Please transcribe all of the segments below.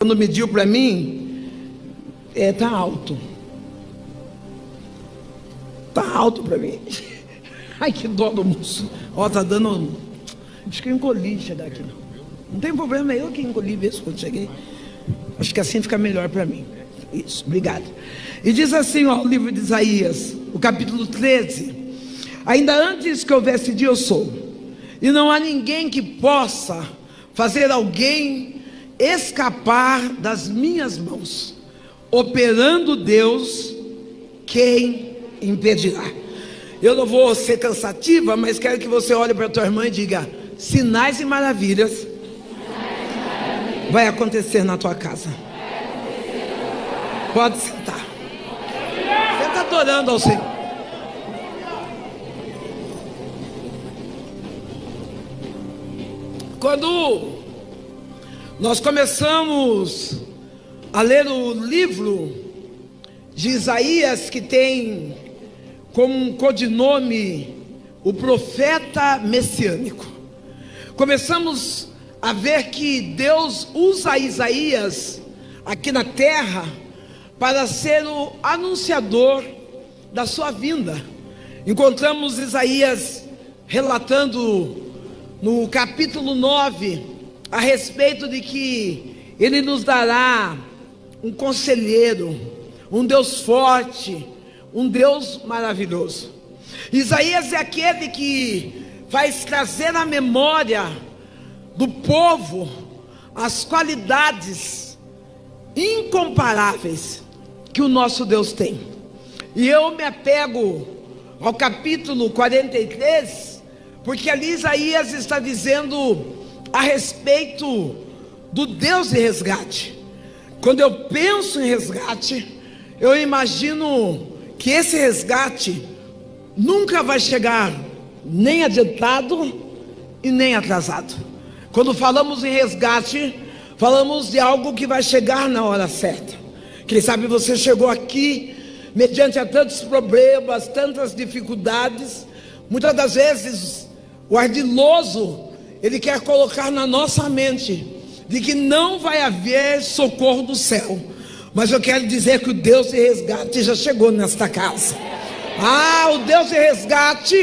quando mediu para mim, tá alto. Tá alto para mim. Ai, que dó do moço. Ó, tá dando. Acho que eu encolhi chegar aqui. Não tem problema, eu que encolhi mesmo quando cheguei. Acho que assim fica melhor para mim. Isso, obrigado. E diz assim, ó, o livro de Isaías, o capítulo 13: ainda antes que houvesse dia, eu sou, e não há ninguém que possa fazer alguém escapar das minhas mãos. Operando Deus, quem impedirá? Eu não vou ser cansativa, mas quero que você olhe para a tua irmã e diga: sinais e maravilhas vai acontecer na tua casa. Pode sentar. Você está adorando ao Senhor. Quando nós começamos a ler o livro de Isaías, que tem como um codinome o profeta messiânico, começamos a ver que Deus usa Isaías aqui na terra para ser o anunciador da sua vinda. Encontramos Isaías relatando no capítulo 9 a respeito de que Ele nos dará um conselheiro, um Deus forte, um Deus maravilhoso. Isaías é aquele que faz trazer à memória do povo as qualidades incomparáveis que o nosso Deus tem. E eu me apego ao capítulo 43, porque ali Isaías está dizendo a respeito do Deus de resgate. Quando eu penso em resgate, eu imagino que esse resgate nunca vai chegar nem adiantado e nem atrasado. Quando falamos em resgate, falamos de algo que vai chegar na hora certa. Quem sabe você chegou aqui mediante a tantos problemas, tantas dificuldades. Muitas das vezes o ardiloso, ele quer colocar na nossa mente de que não vai haver socorro do céu. Mas eu quero dizer que o Deus de resgate já chegou nesta casa. O Deus de resgate,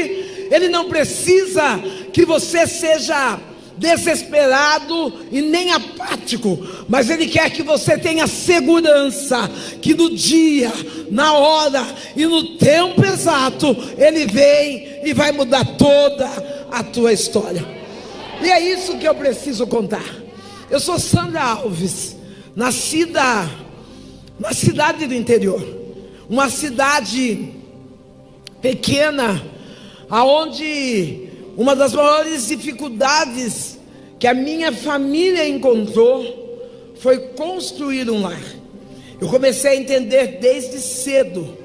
Ele não precisa que você seja desesperado e nem apático, mas Ele quer que você tenha segurança que no dia, na hora e no tempo exato, Ele vem e vai mudar toda a tua história. E é isso que eu preciso contar. Eu sou Sandra Alves, nascida na cidade do interior, uma cidade pequena, aonde uma das maiores dificuldades que a minha família encontrou foi construir um lar. Eu comecei a entender desde cedo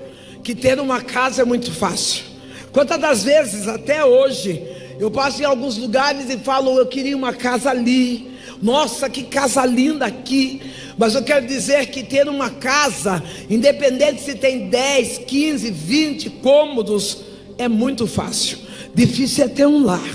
que ter uma casa é muito fácil. Quantas das vezes até hoje eu passo em alguns lugares e falo: eu queria uma casa ali, nossa, que casa linda aqui. Mas eu quero dizer que ter uma casa, independente se tem 10, 15, 20 cômodos, é muito fácil. Difícil é ter um lar.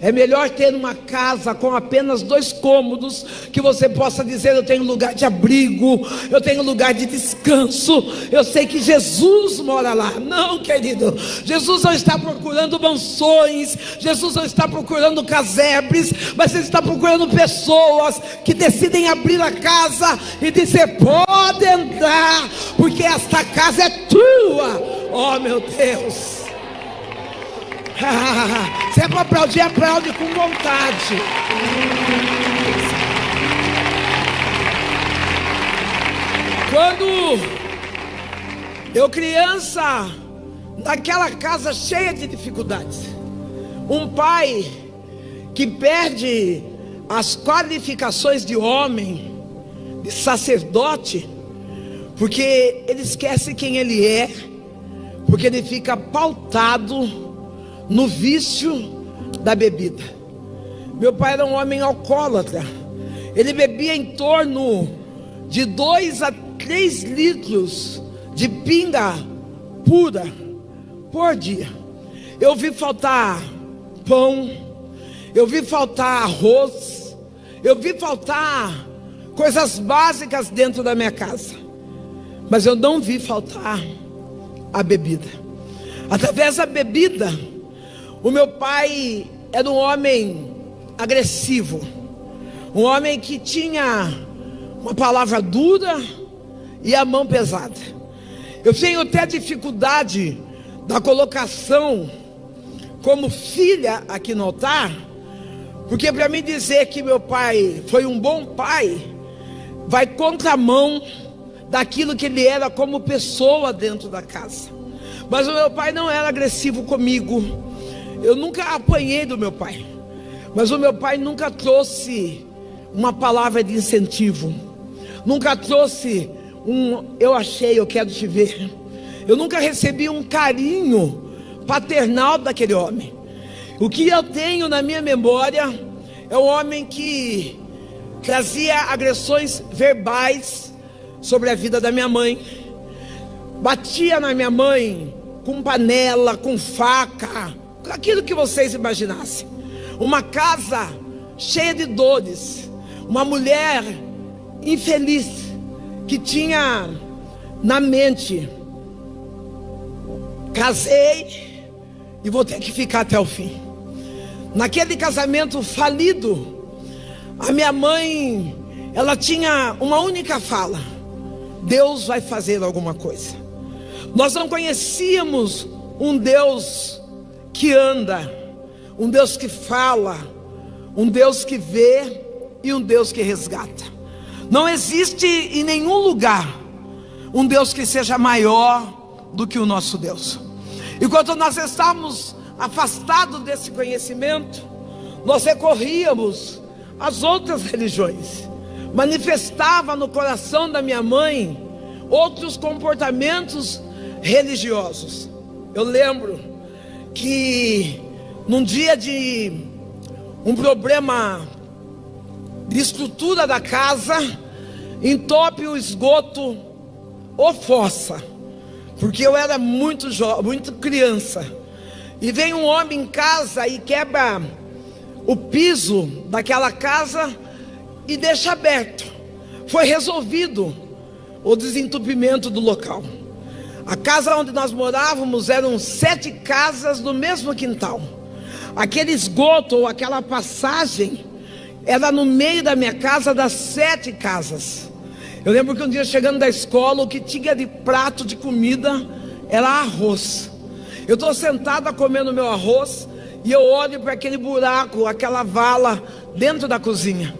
É melhor ter uma casa com apenas 2 cômodos, que você possa dizer: eu tenho lugar de abrigo, eu tenho lugar de descanso, eu sei que Jesus mora lá. Não, querido, Jesus não está procurando mansões, Jesus não está procurando casebres, mas Ele está procurando pessoas que decidem abrir a casa e dizer: pode entrar, porque esta casa é tua. Oh, meu Deus! Se é para aplaudir, aplaude com vontade. Quando eu criança, naquela casa cheia de dificuldades, um pai que perde as qualificações de homem, de sacerdote, porque ele esquece quem ele é, porque ele fica pautado no vício da bebida. Meu pai era um homem alcoólatra. Ele bebia em torno de 2 a 3 litros de pinga pura por dia. Eu vi faltar pão, eu vi faltar arroz, eu vi faltar coisas básicas dentro da minha casa, mas eu não vi faltar a bebida. Através da bebida, o meu pai era um homem agressivo, um homem que tinha uma palavra dura e a mão pesada. Eu tenho até dificuldade da colocação como filha aqui no altar, porque para mim dizer que meu pai foi um bom pai, vai contramão daquilo que ele era como pessoa dentro da casa. Mas o meu pai não era agressivo comigo. Eu nunca apanhei do meu pai, mas o meu pai nunca trouxe uma palavra de incentivo, nunca trouxe eu achei, eu quero te ver. Eu nunca recebi um carinho paternal daquele homem. O que eu tenho na minha memória é um homem que trazia agressões verbais sobre a vida da minha mãe, batia na minha mãe com panela, com faca, aquilo que vocês imaginassem. Uma casa cheia de dores, uma mulher infeliz que tinha na mente: casei e vou ter que ficar até o fim. Naquele casamento falido, a minha mãe, ela tinha uma única fala: Deus vai fazer alguma coisa. Nós não conhecíamos um Deus que anda, um Deus que fala, um Deus que vê e um Deus que resgata. Não existe em nenhum lugar um Deus que seja maior do que o nosso Deus. Enquanto nós estávamos afastados desse conhecimento, nós recorríamos às outras religiões. Manifestava no coração da minha mãe outros comportamentos religiosos. Eu lembro que num dia de um problema de estrutura da casa, entope o esgoto ou fossa, porque eu era muito jovem, muito criança, e vem um homem em casa e quebra o piso daquela casa e deixa aberto. Foi resolvido o desentupimento do local. A casa onde nós morávamos eram 7 casas no mesmo quintal. Aquele esgoto ou aquela passagem era no meio da minha casa, das 7 casas. Eu lembro que um dia, chegando da escola, o que tinha de prato de comida era arroz. Eu estou sentada comendo meu arroz e eu olho para aquele buraco, aquela vala dentro da cozinha.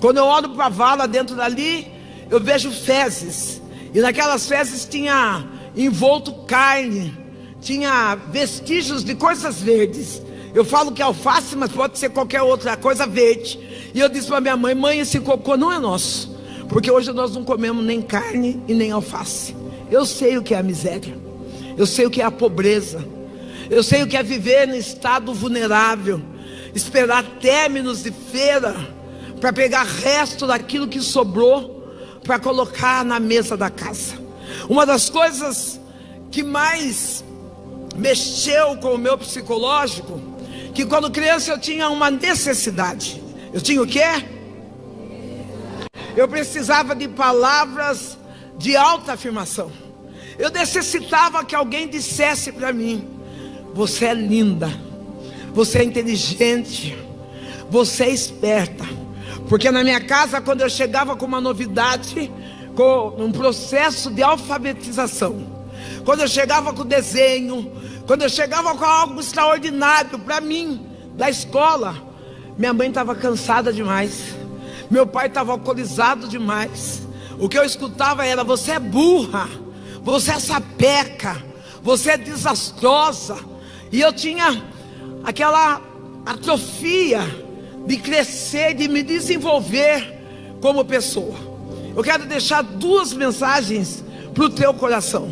Quando eu olho para a vala dentro dali, eu vejo fezes. E naquelas fezes tinha envolto carne, tinha vestígios de coisas verdes. Eu falo que é alface, mas pode ser qualquer outra coisa verde. E eu disse para minha mãe: mãe, esse cocô não é nosso, porque hoje nós não comemos nem carne e nem alface. Eu sei o que é a miséria, eu sei o que é a pobreza, eu sei o que é viver no estado vulnerável, esperar términos de feira para pegar resto daquilo que sobrou para colocar na mesa da casa. Uma das coisas que mais mexeu com o meu psicológico, que quando criança eu tinha uma necessidade. Eu tinha o quê? Eu precisava de palavras de alta afirmação. Eu necessitava que alguém dissesse para mim: você é linda, você é inteligente, você é esperta. Porque na minha casa, quando eu chegava com uma novidade, com um processo de alfabetização, quando eu chegava com desenho, quando eu chegava com algo extraordinário para mim, da escola, minha mãe estava cansada demais, meu pai estava alcoolizado demais. O que eu escutava era: você é burra, você é sapeca, você é desastrosa. E eu tinha aquela atrofia de crescer, de me desenvolver como pessoa. Eu quero deixar 2 mensagens para o teu coração.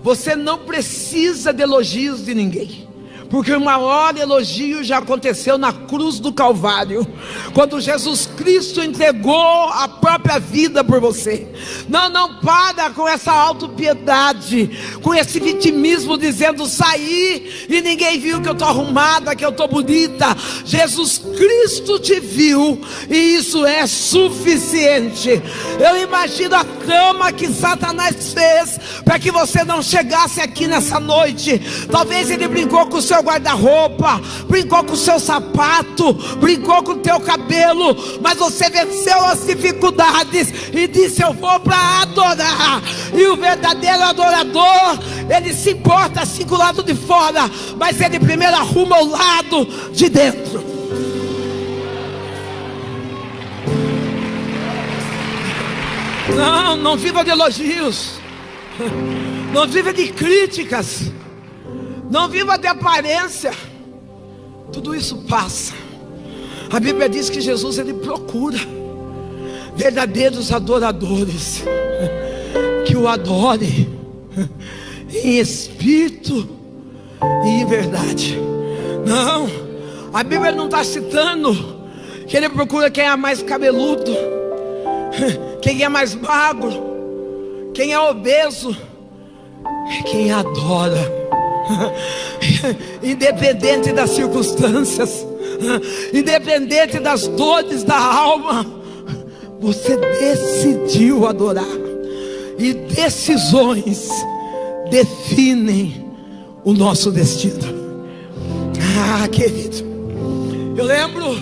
Você não precisa de elogios de ninguém, Porque o maior elogio já aconteceu na cruz do Calvário, quando Jesus Cristo entregou a própria vida por você. Não para com essa autopiedade, com esse vitimismo, dizendo: saí e ninguém viu que eu estou arrumada, que eu estou bonita. Jesus Cristo te viu, e isso é suficiente. Eu imagino a cama que Satanás fez para que você não chegasse aqui nessa noite. Talvez ele brincou com o seu guarda-roupa, brincou com o seu sapato, brincou com o teu cabelo, mas você venceu as dificuldades e disse: eu vou para adorar. E o verdadeiro adorador, ele se importa assim com o lado de fora, mas ele primeiro arruma o lado de dentro. Não viva de elogios, não viva de críticas, não viva de aparência. Tudo isso passa. A Bíblia diz que Jesus, ele procura verdadeiros adoradores que o adorem em espírito e em verdade. Não, a Bíblia não está citando que ele procura quem é mais cabeludo, quem é mais magro, quem é obeso. Quem adora, independente das circunstâncias, independente das dores da alma, você decidiu adorar. E decisões definem o nosso destino. Querido, eu lembro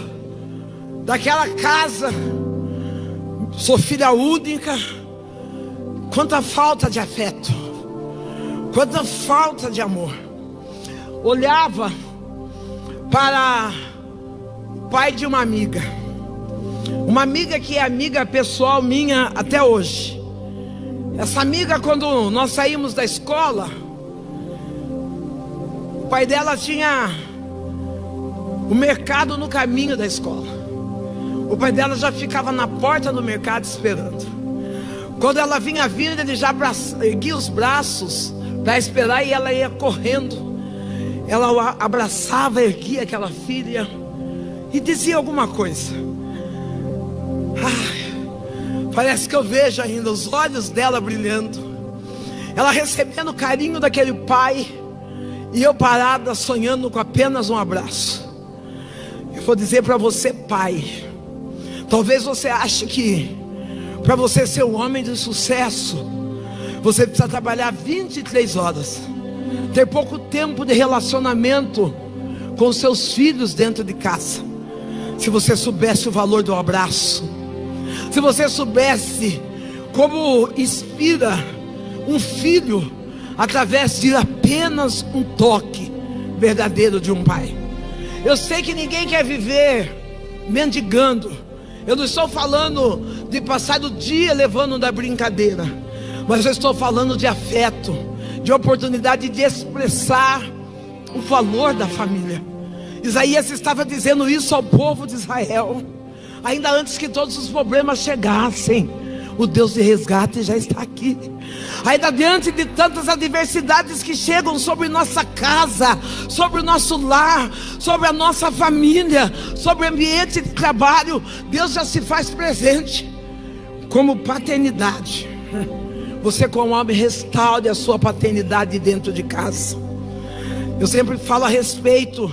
daquela casa. Sou filha única. Quanta falta de afeto, quanta falta de amor. Olhava para o pai de uma amiga que é amiga pessoal minha até hoje. Essa amiga, quando nós saímos da escola, o pai dela tinha o mercado no caminho da escola. O pai dela já ficava na porta do mercado esperando. Quando ela vinha vindo, ele já erguia os braços para esperar, e ela ia correndo. Ela abraçava, erguia aquela filha e dizia alguma coisa. Parece que eu vejo ainda os olhos dela brilhando, ela recebendo o carinho daquele pai, e eu parada sonhando com apenas um abraço. Eu vou dizer para você, pai, talvez você ache que para você ser um homem de sucesso, você precisa trabalhar 23 horas, ter pouco tempo de relacionamento com seus filhos dentro de casa. Se você soubesse o valor do abraço, se você soubesse como inspira um filho através de apenas um toque verdadeiro de um pai. Eu sei que ninguém quer viver mendigando. Eu não estou falando de passar o dia levando da brincadeira, mas eu estou falando de afeto, de oportunidade de expressar o valor da família. Isaías estava dizendo isso ao povo de Israel, ainda antes que todos os problemas chegassem. O Deus de resgate já está aqui. Ainda diante de tantas adversidades que chegam sobre nossa casa, sobre o nosso lar, sobre a nossa família, sobre o ambiente de trabalho, Deus já se faz presente. Como paternidade, você, como homem, restaure a sua paternidade dentro de casa. Eu sempre falo a respeito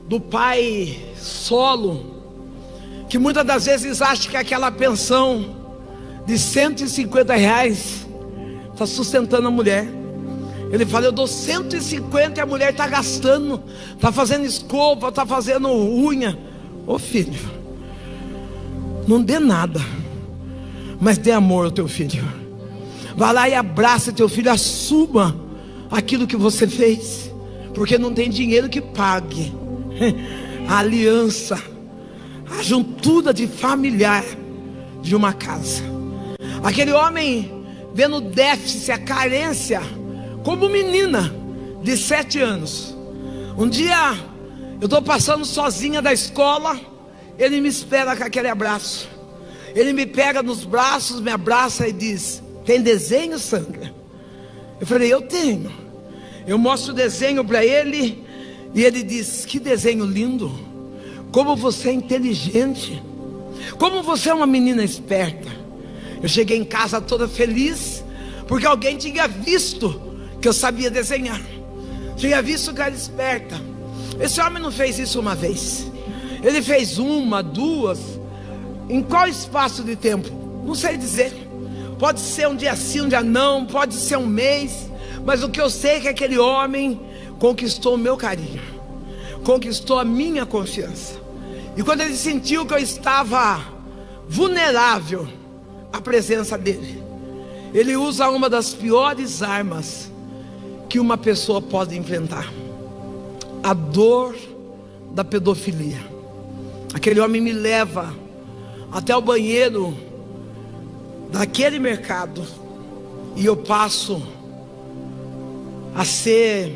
do pai solo, que muitas das vezes acha que aquela pensão de R$150 está sustentando a mulher. Ele fala: eu dou 150 e a mulher está gastando, está fazendo escova, está fazendo unha. Ô filho, não dê nada, mas dê amor ao teu filho. Vá lá e abraça teu filho, assuma aquilo que você fez, porque não tem dinheiro que pague a aliança, a juntura de familiar de uma casa. Aquele homem vendo o déficit, a carência, como menina de 7 anos. Um dia eu estou passando sozinha da escola, ele me espera com aquele abraço. Ele me pega nos braços, me abraça e diz: tem desenho, Sandra? Eu falei: eu tenho. Eu mostro o desenho para ele e ele diz: que desenho lindo, como você é inteligente, como você é uma menina esperta. Eu cheguei em casa toda feliz, porque alguém tinha visto que eu sabia desenhar, tinha visto que eu era esperta. Esse homem não fez isso uma vez, ele fez uma, duas. Em qual espaço de tempo? Não sei dizer. Pode ser um dia sim, um dia não, pode ser um mês, mas o que eu sei é que aquele homem conquistou o meu carinho, conquistou a minha confiança. E quando ele sentiu que eu estava vulnerável à presença dele, ele usa uma das piores armas que uma pessoa pode enfrentar: a dor da pedofilia. Aquele homem me leva até o banheiro daquele mercado e eu passo a ser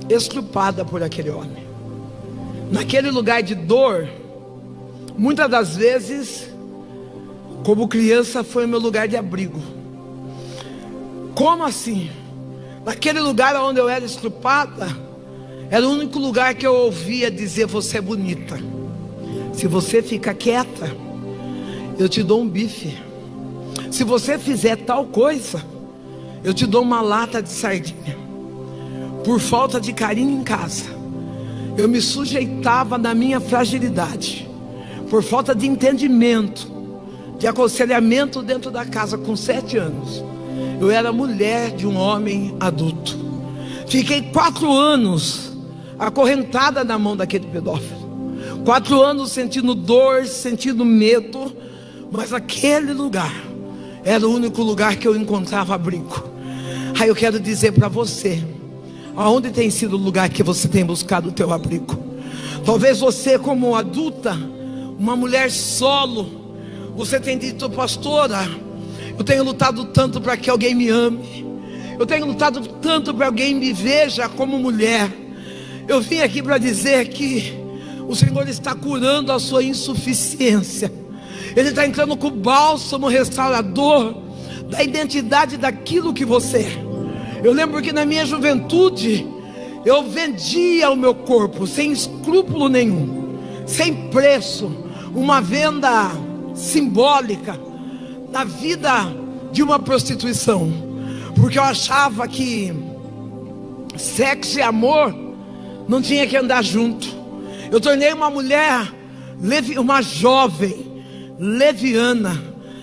estrupada por aquele homem. Naquele lugar de dor, muitas das vezes, como criança, foi o meu lugar de abrigo. Como assim? Naquele lugar onde eu era estrupada, era o único lugar que eu ouvia dizer: você é bonita. Se você ficar quieta, eu te dou um bife. Se você fizer tal coisa, eu te dou uma lata de sardinha. Por falta de carinho em casa, eu me sujeitava na minha fragilidade. Por falta de entendimento, de aconselhamento dentro da casa, com 7 anos, eu era mulher de um homem adulto. Fiquei 4 anos acorrentada na mão daquele pedófilo. 4 anos sentindo dor, sentindo medo. Mas aquele lugar era o único lugar que eu encontrava abrigo. Aí eu quero dizer para você: aonde tem sido o lugar que você tem buscado o teu abrigo? Talvez você, como adulta, uma mulher solo, você tem dito: pastora, eu tenho lutado tanto para que alguém me ame, eu tenho lutado tanto para alguém me veja como mulher. Eu vim aqui para dizer que o Senhor está curando a sua insuficiência. Ele está entrando com o bálsamo restaurador da identidade daquilo que você é. Eu lembro que na minha juventude eu vendia o meu corpo sem escrúpulo nenhum, sem preço, uma venda simbólica na vida de uma prostituição, porque eu achava que sexo e amor não tinha que andar junto. Eu tornei uma mulher, uma jovem leviana,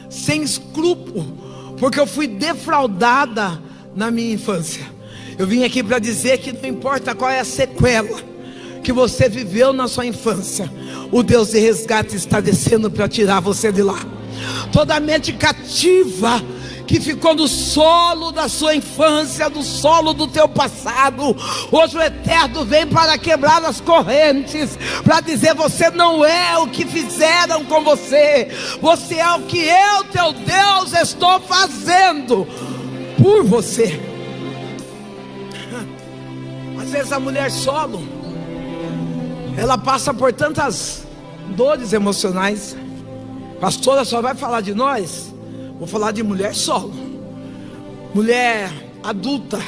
sem escrúpulo, porque eu fui defraudada na minha infância. Eu vim aqui para dizer que não importa qual é a sequela que você viveu na sua infância, o Deus de resgate está descendo para tirar você de lá. Toda mente cativa que ficou no solo da sua infância, no solo do teu passado, hoje o Eterno vem para quebrar as correntes, para dizer: você não é o que fizeram com você, você é o que eu, teu Deus, estou fazendo por você. Às vezes a mulher solo, ela passa por tantas dores emocionais. Pastora, só vai falar de nós? Vou falar de mulher solo, mulher adulta,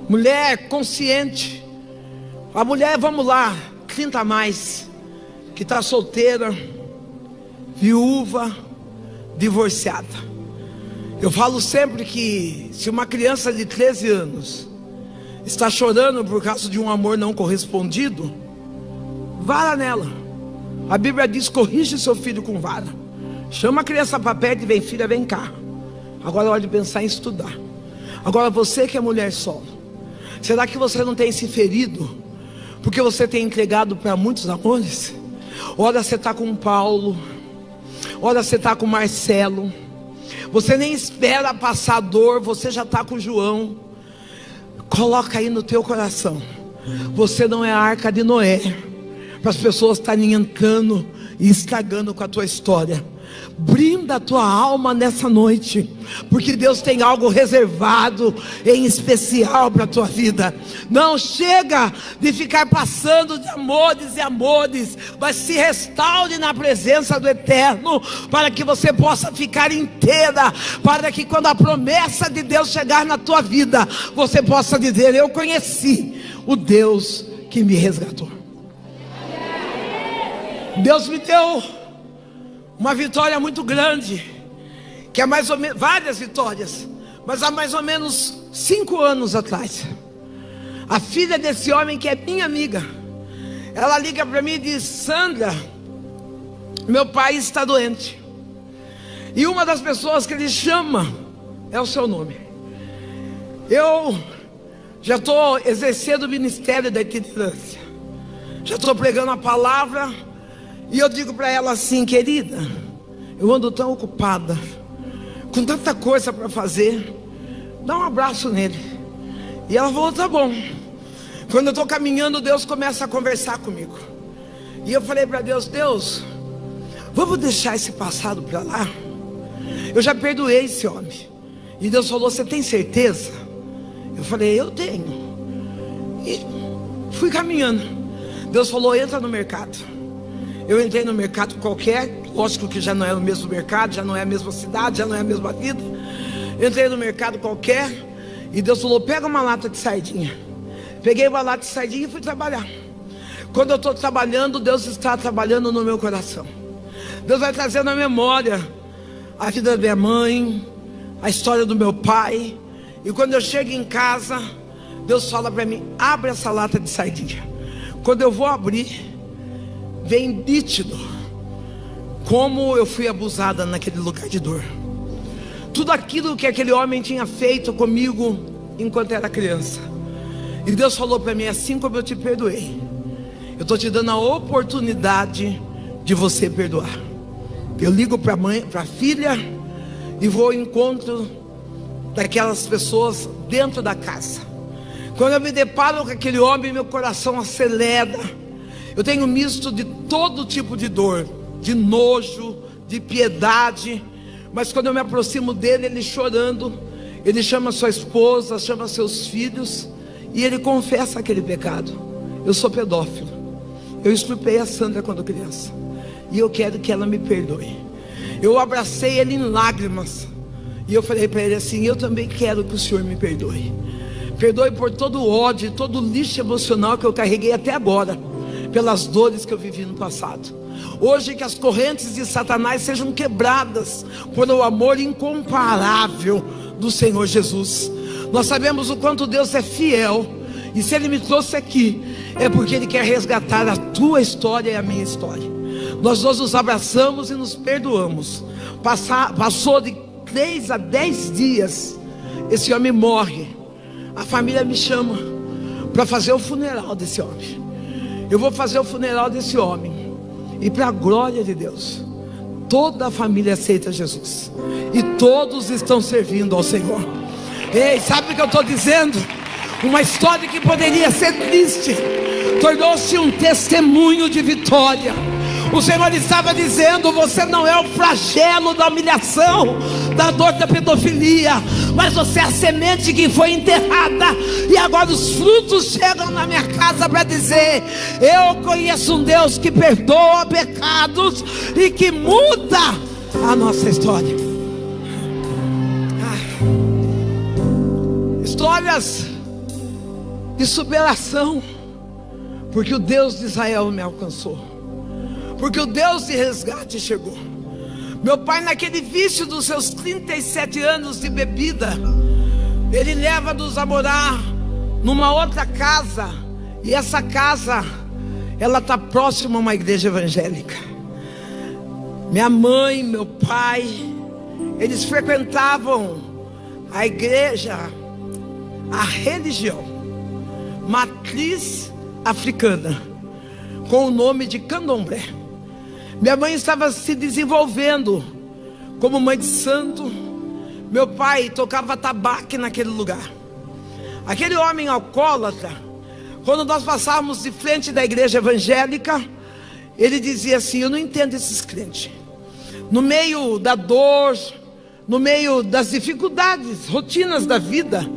mulher consciente, a mulher, vamos lá, 30 a mais, que está solteira, viúva, divorciada. Eu falo sempre que se uma criança de 13 anos está chorando por causa de um amor não correspondido, vara nela. A Bíblia diz: corrige seu filho com vara. Chama a criança para perto e vem: filha, vem cá, agora é hora de pensar em estudar. Agora você que é mulher solo, será que você não tem se ferido porque você tem entregado para muitos amores? Ora você está com Paulo, ora você está com Marcelo, você nem espera passar dor, você já está com João. Coloca aí no teu coração: você não é a arca de Noé, para as pessoas estarem entrando e estragando com a tua história. Brinda a tua alma nessa noite, porque Deus tem algo reservado em especial para a tua vida. Não chega de ficar passando de amores e amores, mas se restaure na presença do Eterno, para que você possa ficar inteira, para que quando a promessa de Deus chegar na tua vida, você possa dizer: eu conheci o Deus que me resgatou. Deus me deu uma vitória muito grande, que é mais ou menos, várias vitórias, mas há mais ou menos 5 anos atrás, a filha desse homem, que é minha amiga, ela liga para mim e diz: Sandra, meu pai está doente, e uma das pessoas que ele chama é o seu nome. Eu já estou exercendo o ministério da itinerância, já estou pregando a palavra, e eu digo para ela assim: querida, eu ando tão ocupada, com tanta coisa para fazer, dá um abraço nele. E ela falou: tá bom. Quando eu estou caminhando, Deus começa a conversar comigo, e eu falei para Deus: Deus, vamos deixar esse passado para lá? Eu já perdoei esse homem. E Deus falou: você tem certeza? Eu falei: eu tenho. E fui caminhando. Deus falou: entra no mercado. Eu entrei no mercado qualquer, lógico que já não é o mesmo mercado, já não é a mesma cidade, já não é a mesma vida. Entrei no mercado qualquer, e Deus falou: pega uma lata de sardinha. Peguei uma lata de sardinha e fui trabalhar. Quando eu estou trabalhando, Deus está trabalhando no meu coração. Deus vai trazendo à memória a vida da minha mãe, a história do meu pai. E quando eu chego em casa, Deus fala para mim: abre essa lata de sardinha. Quando eu vou abrir, vem nítido como eu fui abusada naquele lugar de dor. Tudo aquilo que aquele homem tinha feito comigo enquanto era criança. E Deus falou para mim: assim como eu te perdoei, eu estou te dando a oportunidade de você perdoar. Eu ligo para a mãe, para a filha, e vou ao encontro daquelas pessoas dentro da casa. Quando eu me deparo com aquele homem, meu coração acelera. Eu tenho misto de todo tipo de dor, de nojo, de piedade. Mas quando eu me aproximo dele, ele chorando, ele chama sua esposa, chama seus filhos, e ele confessa aquele pecado: eu sou pedófilo, eu estuprei a Sandra quando criança, e eu quero que ela me perdoe. Eu abracei ele em lágrimas, e eu falei para ele assim: eu também quero que o Senhor me perdoe. Perdoe por todo o ódio, todo o lixo emocional que eu carreguei até agora, pelas dores que eu vivi no passado. Hoje que as correntes de Satanás sejam quebradas por o amor incomparável do Senhor Jesus. Nós sabemos o quanto Deus é fiel, e se Ele me trouxe aqui, é porque Ele quer resgatar a tua história e a minha história. Nós dois nos abraçamos e nos perdoamos. Passou de 3 a 10 dias, esse homem morre. A família me chama para fazer o funeral desse homem. Eu vou fazer o funeral desse homem, e para a glória de Deus, toda a família aceita Jesus, e todos estão servindo ao Senhor. Ei, sabe o que eu estou dizendo? Uma história que poderia ser triste tornou-se um testemunho de vitória. O Senhor estava dizendo: você não é o flagelo da humilhação, da dor da pedofilia, mas você é a semente que foi enterrada, e agora os frutos chegam na minha casa para dizer: eu conheço um Deus que perdoa pecados e que muda a nossa história. Histórias de superação, porque o Deus de Israel me alcançou, porque o Deus de resgate chegou. Meu pai, naquele vício dos seus 37 anos de bebida, ele leva-nos a morar numa outra casa, e essa casa, ela está próxima a uma igreja evangélica. Minha mãe, meu pai, eles frequentavam a igreja, a religião matriz africana, com o nome de Candomblé. Minha mãe estava se desenvolvendo como mãe de santo. Meu pai tocava tabaco naquele lugar. Aquele homem alcoólatra, quando nós passávamos de frente da igreja evangélica, ele dizia assim: eu não entendo esses crentes. no meio da dor, no meio das dificuldades, rotinas da vida,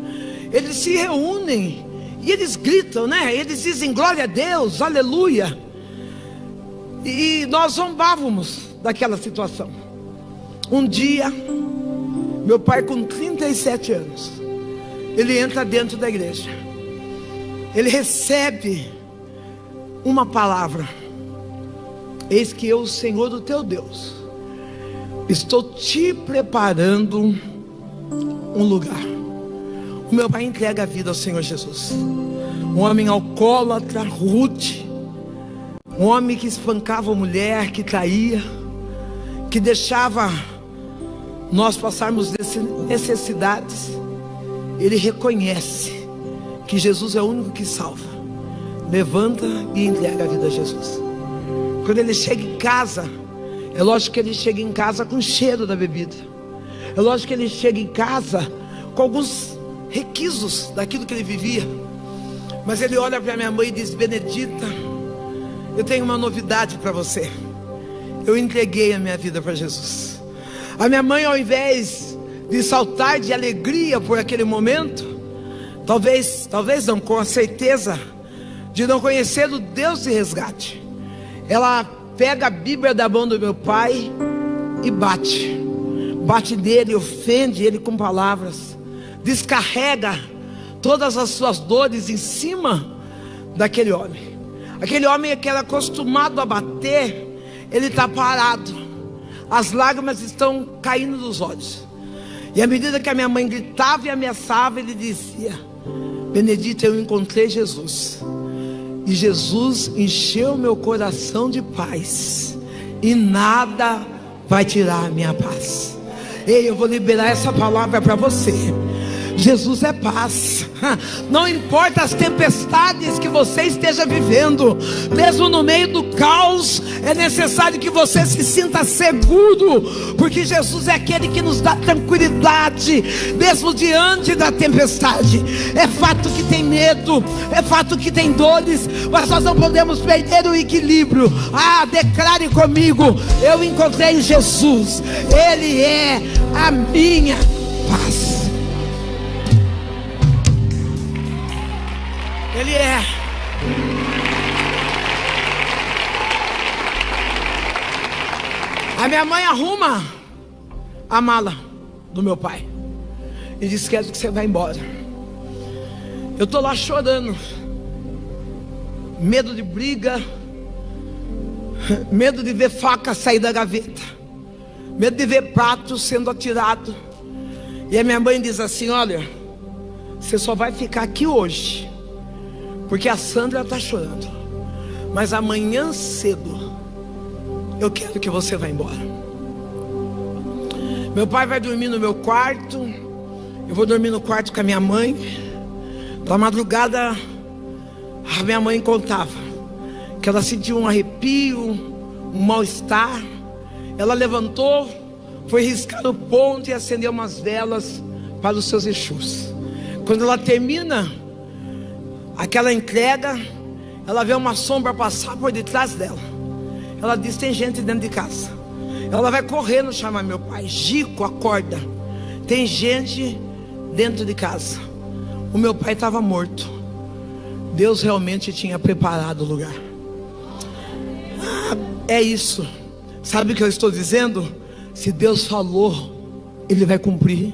eles se reúnem e eles gritam, né? Eles dizem glória a Deus, aleluia. E nós zombávamos daquela situação. Um dia, meu pai com 37 anos, ele entra dentro da igreja. Ele recebe uma palavra: eis que eu, o Senhor, o teu Deus, estou te preparando um lugar. O meu pai entrega a vida ao Senhor Jesus. Um homem alcoólatra, rude, um homem que espancava a mulher, que traía, que deixava nós passarmos necessidades. Ele reconhece que Jesus é o único que salva, levanta e entrega a vida a Jesus. Quando ele chega em casa, é lógico que ele chega em casa com o cheiro da bebida, é lógico que ele chega em casa com alguns requisitos daquilo que ele vivia. Mas ele olha para minha mãe e diz: Benedita, eu tenho uma novidade para você. Eu entreguei a minha vida para Jesus. A minha mãe, ao invés de saltar de alegria por aquele momento, talvez não, com a certeza de não conhecer o Deus de resgate, ela pega a Bíblia da mão do meu pai e bate nele, ofende ele com palavras, descarrega todas as suas dores em cima daquele homem. Aquele homem que era acostumado a bater, ele está parado, as lágrimas estão caindo dos olhos. E à medida que a minha mãe gritava e ameaçava, ele dizia: Benedita, eu encontrei Jesus, e Jesus encheu meu coração de paz, e nada vai tirar a minha paz. Ei, eu vou liberar essa palavra para você. Jesus é paz. Não importa as tempestades que você esteja vivendo, mesmo no meio do caos, é necessário que você se sinta seguro, porque Jesus é aquele que nos dá tranquilidade, mesmo diante da tempestade. É fato que tem medo, é fato que tem dores, mas nós não podemos perder o equilíbrio. Declare comigo: eu encontrei Jesus, Ele é a minha paz. Ele é. A minha mãe arruma a mala do meu pai e diz: quero que você vá embora. Eu estou lá chorando, medo de briga, medo de ver faca sair da gaveta, medo de ver prato sendo atirado. E a minha mãe diz assim: olha, você só vai ficar aqui hoje porque a Sandra está chorando, mas amanhã cedo eu quero que você vá embora. Meu pai vai dormir no meu quarto, eu vou dormir no quarto com a minha mãe. Da madrugada, a minha mãe contava que ela sentiu um arrepio, um mal-estar. Ela levantou, foi riscar o ponto e acendeu umas velas para os seus Exus. Quando ela termina aquela entrega, ela vê uma sombra passar por detrás dela. Ela diz: tem gente dentro de casa. Ela vai correndo chamar meu pai: Gico, acorda, tem gente dentro de casa. O meu pai estava morto. Deus realmente tinha preparado o lugar. É isso. Sabe o que eu estou dizendo? Se Deus falou, Ele vai cumprir.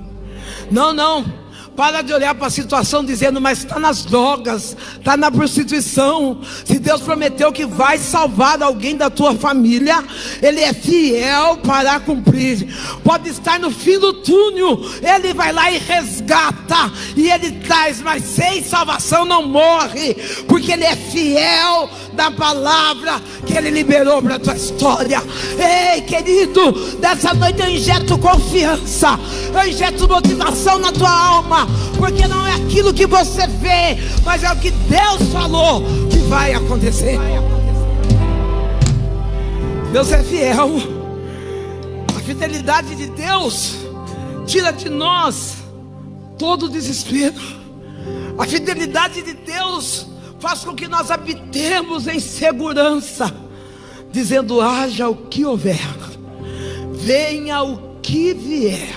Não. Para de olhar para a situação dizendo: mas está nas drogas, está na prostituição. Se Deus prometeu que vai salvar alguém da tua família, Ele é fiel para cumprir. Pode estar no fim do túnel, Ele vai lá e resgata, e Ele traz. Mas sem salvação não morre, porque Ele é fiel da palavra que Ele liberou para a tua história. Ei, querido, dessa noite eu injeto confiança, eu injeto motivação na tua alma, porque não é aquilo que você vê, mas é o que Deus falou que vai acontecer. Deus é fiel. A fidelidade de Deus tira de nós todo o desespero. A fidelidade de Deus faz com que nós habitemos em segurança, dizendo: haja o que houver, venha o que vier,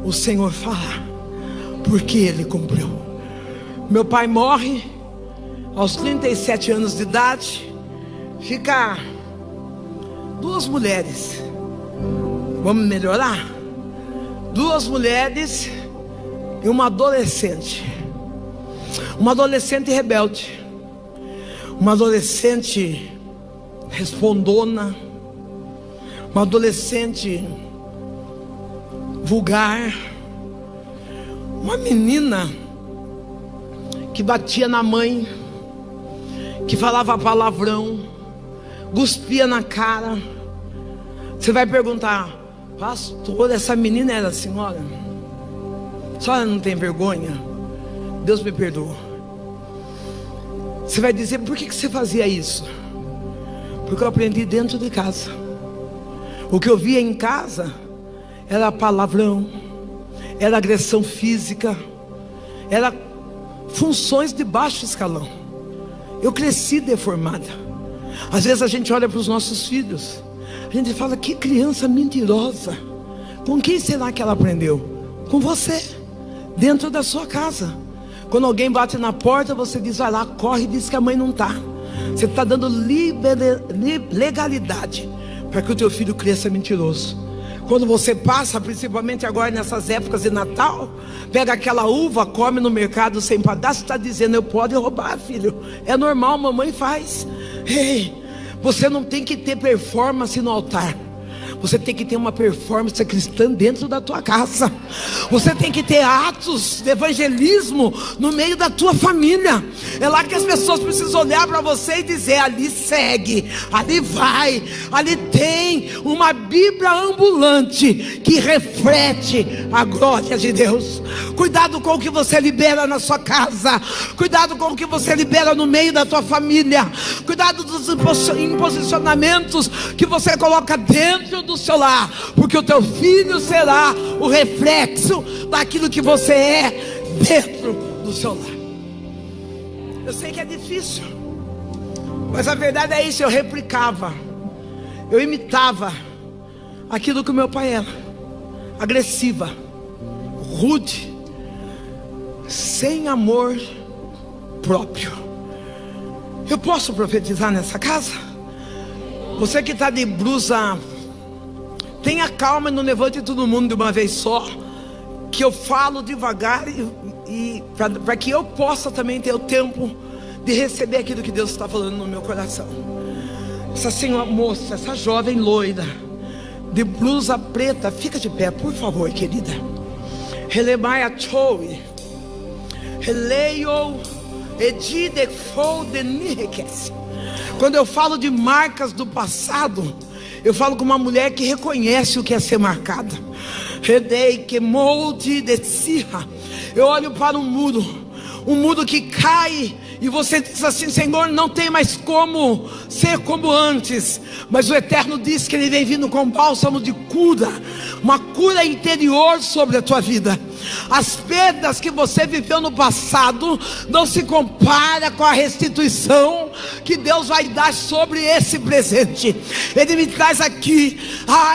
o Senhor fará, porque Ele cumpriu. Meu pai morre aos 37 anos de idade. Fica duas mulheres. Vamos melhorar? Duas mulheres e uma adolescente. Uma adolescente rebelde. Uma adolescente respondona. Uma adolescente vulgar. Uma menina que batia na mãe, que falava palavrão, cuspia na cara. Você vai perguntar: pastor, essa menina era a senhora? A senhora não tem vergonha? Deus me perdoa. Você vai dizer: por que você fazia isso? Porque eu aprendi dentro de casa. O que eu via em casa era palavrão, era agressão física, era funções de baixo escalão. Eu cresci deformada. Às vezes a gente olha para os nossos filhos, a gente fala: que criança mentirosa. Com quem será que ela aprendeu? Com você, dentro da sua casa. Quando alguém bate na porta, você diz: vai lá, corre e diz que a mãe não está. Você está dando legalidade para que o teu filho cresça mentiroso. Quando você passa, principalmente agora nessas épocas de Natal, pega aquela uva, come no mercado sem pagar, você está dizendo: eu posso roubar, filho, é normal, mamãe faz. Ei, você não tem que ter performance no altar. Você tem que ter uma performance cristã dentro da tua casa. Você tem que ter atos de evangelismo no meio da tua família. É lá que as pessoas precisam olhar para você e dizer: ali segue, ali vai, ali tem uma Bíblia ambulante que reflete a glória de Deus. Cuidado com o que você libera na sua casa. Cuidado com o que você libera no meio da tua família. Cuidado dos imposicionamentos que você coloca dentro do seu lar, porque o teu filho será o reflexo daquilo que você é dentro do seu lar. Eu sei que é difícil, mas a verdade é isso. Eu replicava, eu imitava aquilo que o meu pai era: agressiva, rude, sem amor próprio. Eu posso profetizar nessa casa? Você que está de blusa, tenha calma e não levante todo mundo de uma vez só, que eu falo devagar e para que eu possa também ter o tempo de receber aquilo que Deus está falando no meu coração. Essa senhora moça, essa jovem loira de blusa preta, fica de pé, por favor, querida. Relemaia choui, releio edide de nirrequece. Quando eu falo de marcas do passado, eu falo com uma mulher que reconhece o que é ser marcada. Eu olho para um muro que cai, e você diz assim: Senhor, não tem mais como ser como antes. Mas o Eterno diz que Ele vem vindo com bálsamo de cura, uma cura interior sobre a tua vida. As perdas que você viveu no passado não se compara com a restituição que Deus vai dar sobre esse presente. Ele me traz aqui,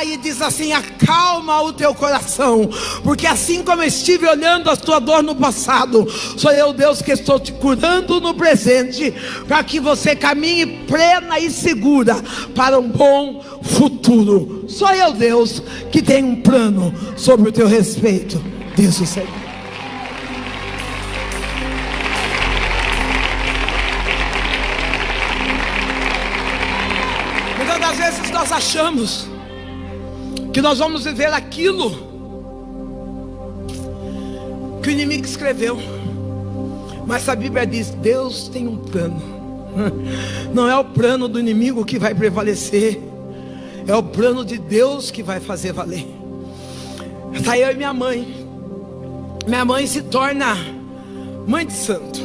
e diz assim: acalma o teu coração, porque assim como eu estive olhando a tua dor no passado, sou eu, Deus, que estou te curando no presente, para que você caminhe plena e segura para um bom futuro. Sou eu, Deus, que tem um plano sobre o teu respeito, diz o Senhor. Muitas das vezes nós achamos que nós vamos viver aquilo que o inimigo escreveu, mas a Bíblia diz: Deus tem um plano. Não é o plano do inimigo que vai prevalecer, é o plano de Deus que vai fazer valer. Está eu e minha mãe. Minha mãe se torna mãe de santo.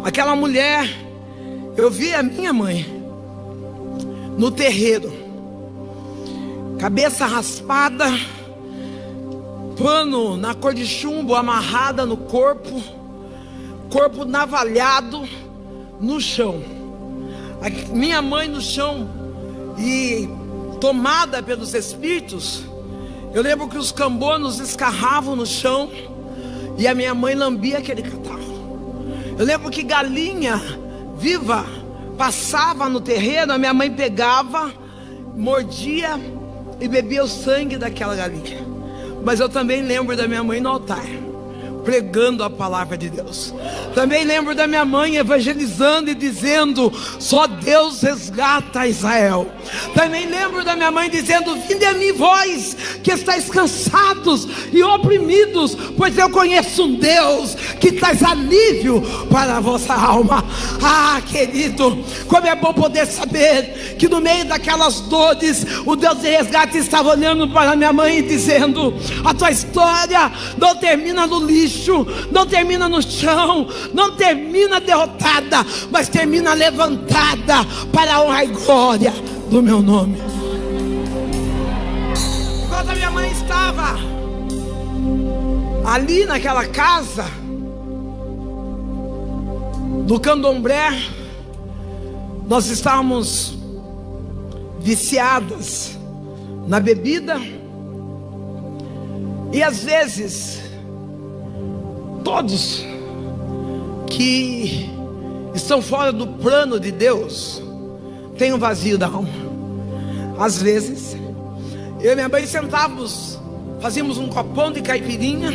Aquela mulher, eu vi a minha mãe no terreiro, cabeça raspada, pano na cor de chumbo amarrada no corpo, corpo navalhado no chão. A minha mãe no chão, e tomada pelos espíritos, eu lembro que os cambonos escarravam no chão e a minha mãe lambia aquele catarro. Eu lembro que galinha viva passava no terreno, a minha mãe pegava, mordia e bebia o sangue daquela galinha. Mas eu também lembro da minha mãe no altar, pregando a palavra de Deus. Também lembro da minha mãe evangelizando e dizendo: só Deus resgata Israel. Também lembro da minha mãe dizendo: vinde a mim vós que estáis cansados e oprimidos, pois eu conheço um Deus que traz alívio para a vossa alma. Ah, querido, como é bom poder saber que no meio daquelas dores, o Deus de resgate estava olhando para minha mãe e dizendo: a tua história não termina no lixo, não termina no chão, não termina derrotada, mas termina levantada para a honra e glória do meu nome. Enquanto a minha mãe estava ali naquela casa do candomblé, nós estávamos viciadas na bebida, e às vezes todos que estão fora do plano de Deus têm um vazio da alma. Às vezes eu e minha mãe sentávamos, fazíamos um copão de caipirinha,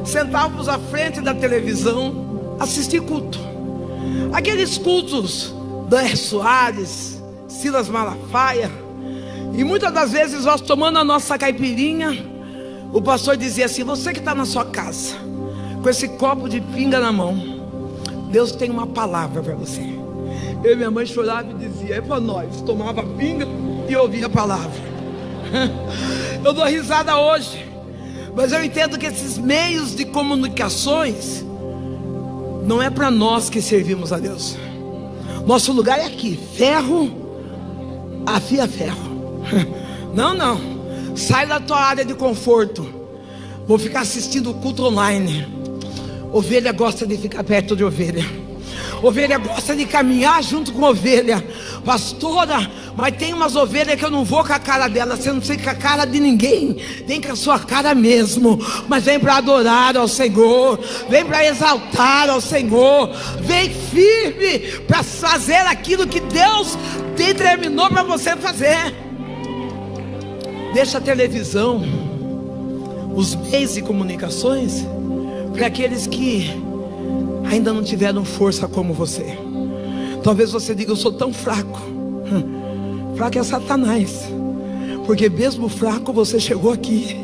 sentávamos à frente da televisão, assistir culto. Aqueles cultos Dan Soares, Silas Malafaia. E muitas das vezes nós tomando a nossa caipirinha, o pastor dizia assim: você que está na sua casa com esse copo de pinga na mão, Deus tem uma palavra para você. Eu e minha mãe chorava e dizia: é para nós. Tomava pinga e ouvia a palavra. Eu dou risada hoje, mas eu entendo que esses meios de comunicações não é para nós que servimos a Deus. Nosso lugar é aqui, ferro afia ferro. Não, não, sai da tua área de conforto. Vou ficar assistindo o culto online. Ovelha gosta de ficar perto de ovelha. Ovelha gosta de caminhar junto com ovelha. Pastora, mas tem umas ovelhas que eu não vou com a cara dela. Você não precisa com a cara de ninguém, vem com a sua cara mesmo. Mas vem para adorar ao Senhor, vem para exaltar ao Senhor, vem firme para fazer aquilo que Deus determinou para você fazer. Deixa a televisão, os meios de comunicações, para aqueles que ainda não tiveram força como você. Talvez você diga: eu sou tão fraco. Fraco é Satanás, porque mesmo fraco você chegou aqui.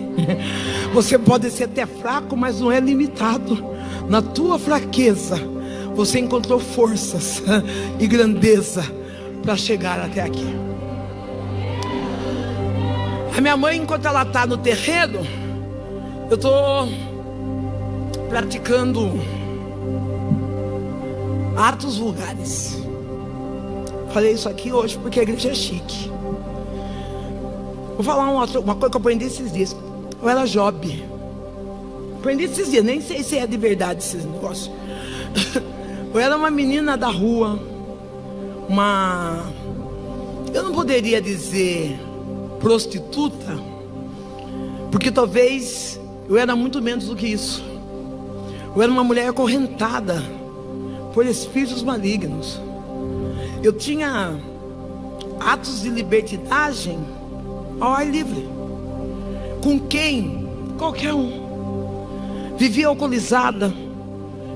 Você pode ser até fraco, mas não é limitado. Na tua fraqueza você encontrou forças e grandeza para chegar até aqui. A minha mãe, enquanto ela está no terreno, eu estou praticando atos vulgares. Falei isso aqui hoje porque a igreja é chique. Vou falar uma coisa que eu aprendi esses dias. Eu era Job. Aprendi esses dias, nem sei se é de verdade esses negócios. Eu era uma menina da rua, eu não poderia dizer prostituta, porque talvez eu era muito menos do que isso. Eu era uma mulher acorrentada por espíritos malignos. Eu tinha atos de libertinagem ao ar livre. Com quem? Qualquer um. Vivia alcoolizada,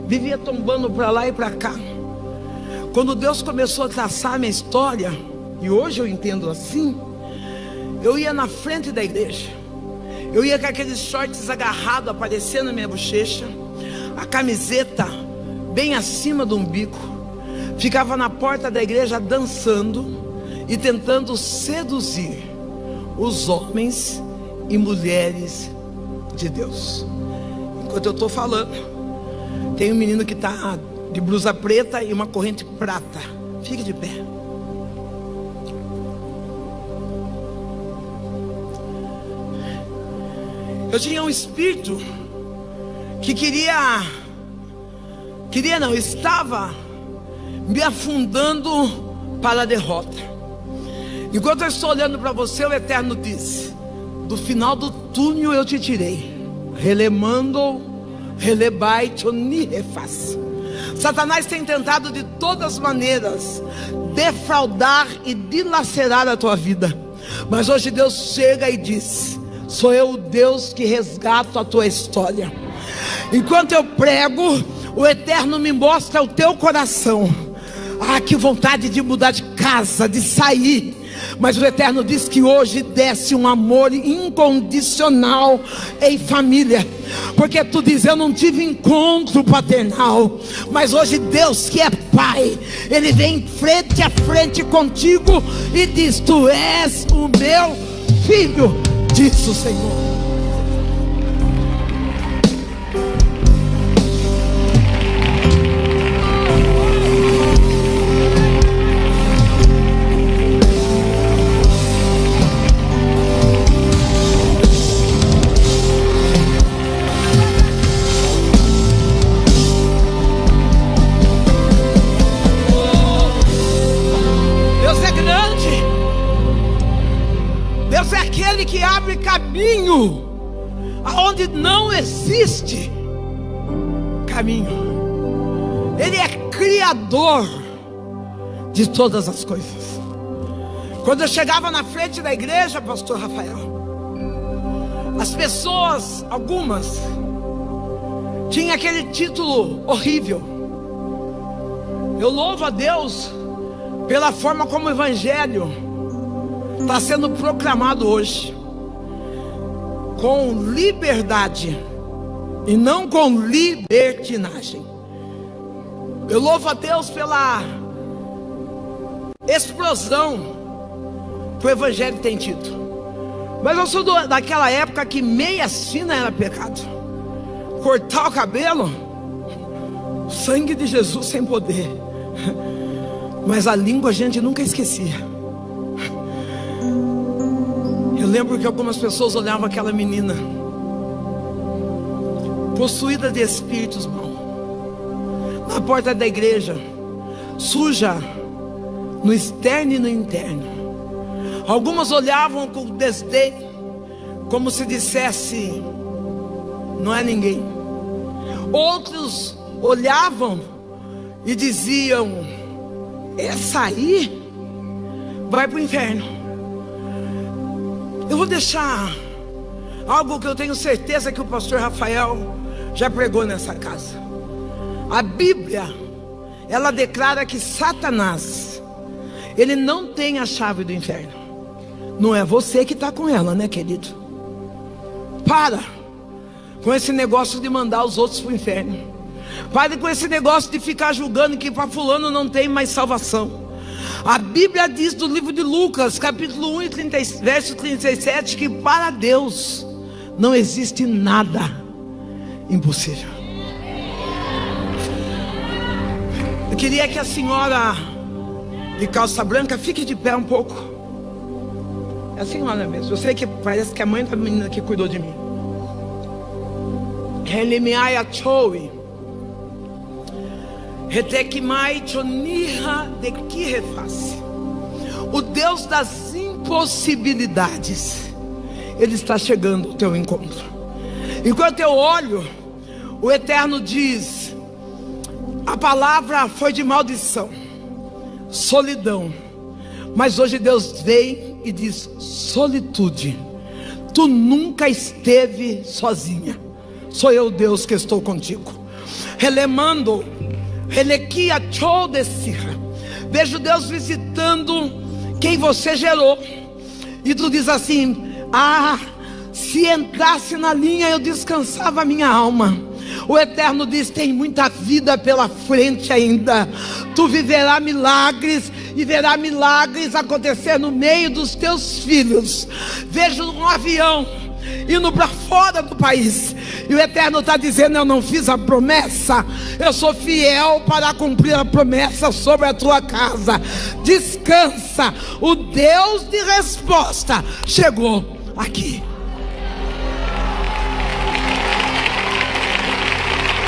vivia tombando para lá e para cá. Quando Deus começou a traçar a minha história, e hoje eu entendo assim, eu ia na frente da igreja, eu ia com aqueles shorts agarrados aparecendo na minha bochecha, a camiseta bem acima do umbigo, ficava na porta da igreja dançando e tentando seduzir os homens e mulheres de Deus. Enquanto eu estou falando, tem um menino que está de blusa preta e uma corrente prata. Fique de pé. Eu tinha um espírito que estava me afundando para a derrota. Enquanto eu estou olhando para você, o Eterno diz: do final do túnel eu te tirei. Relemando, relebai, refaz. Satanás tem tentado de todas as maneiras defraudar e dilacerar a tua vida. Mas hoje Deus chega e diz: sou eu o Deus que resgato a tua história. Enquanto eu prego, o Eterno me mostra o teu coração. Ah, que vontade de mudar de casa, de sair. Mas o Eterno diz que hoje desce um amor incondicional em família. Porque tu diz: eu não tive encontro paternal, mas hoje Deus, que é Pai, Ele vem frente a frente contigo e diz: tu és o meu filho, diz o Senhor. Deus é aquele que abre caminho aonde não existe caminho. Ele é criador de todas as coisas. Quando eu chegava na frente da igreja, pastor Rafael, as pessoas, algumas, tinham aquele título horrível. Eu louvo a Deus pela forma como o evangelho está sendo proclamado hoje, com liberdade e não com libertinagem. Eu louvo a Deus pela explosão que o evangelho tem tido. Mas eu sou daquela época que meia fina era pecado. Cortar o cabelo, sangue de Jesus sem poder. Mas a língua a gente nunca esquecia. Eu lembro que algumas pessoas olhavam aquela menina possuída de espíritos maus na porta da igreja, suja no externo e no interno. Algumas olhavam com desdém, como se dissesse: não é ninguém. Outros olhavam e diziam: essa aí vai para o inferno. Eu vou deixar algo que eu tenho certeza que o pastor Rafael já pregou nessa casa. A Bíblia, ela declara que Satanás, ele não tem a chave do inferno. Não é você que está com ela, né, querido? Para com esse negócio de mandar os outros para o inferno. Pare com esse negócio de ficar julgando que para fulano não tem mais salvação. A Bíblia diz no livro de Lucas, capítulo 1, verso 37, que para Deus não existe nada impossível. Eu queria que a senhora de calça branca fique de pé um pouco. É a senhora mesmo. Eu sei que parece que é a mãe da menina que cuidou de mim. Helemiai Achowi Retekimai Choniha de que reface. O Deus das impossibilidades, Ele está chegando ao teu encontro. Enquanto eu olho, o Eterno diz: a palavra foi de maldição, solidão. Mas hoje Deus vem e diz: solitude. Tu nunca esteve sozinha. Sou eu, Deus, que estou contigo. Relemando, Relequia Chou de Sirra. Vejo Deus visitando quem você gerou. E tu diz assim: ah, se entrasse na linha eu descansava a minha alma. O Eterno diz: tem muita vida pela frente ainda. Tu viverá milagres e verá milagres acontecer no meio dos teus filhos. Vejo um avião indo para fora do país, e o Eterno está dizendo: eu não fiz a promessa, eu sou fiel para cumprir a promessa sobre a tua casa. Descansa, o Deus de resposta chegou aqui.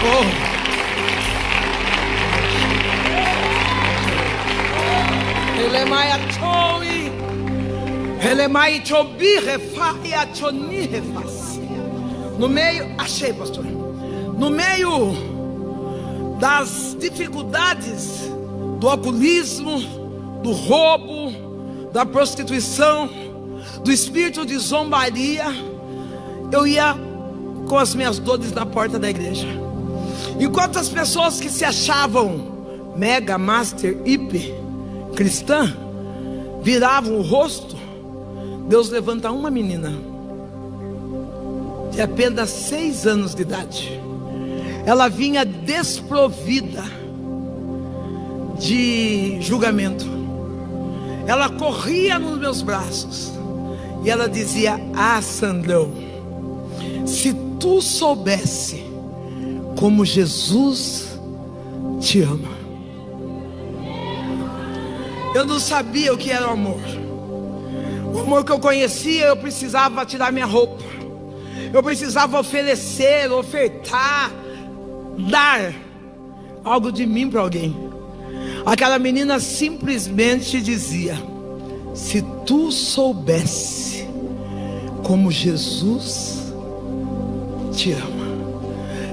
Oh. Ele é Maia Choi. No meio, achei, pastor. No meio das dificuldades do alcoolismo, do roubo, da prostituição, do espírito de zombaria, eu ia com as minhas dores na porta da igreja. Enquanto as pessoas que se achavam mega, master, hippie, cristã, viravam o rosto, Deus levanta uma menina de apenas 6 anos de idade. Ela vinha desprovida de julgamento. Ela corria nos meus braços e ela dizia: ah, Sandrão, se tu soubesse como Jesus te ama. Eu não sabia o que era o amor. O amor que eu conhecia, eu precisava tirar minha roupa, eu precisava oferecer, ofertar, dar algo de mim para alguém. Aquela menina simplesmente dizia: se tu soubesse como Jesus te ama.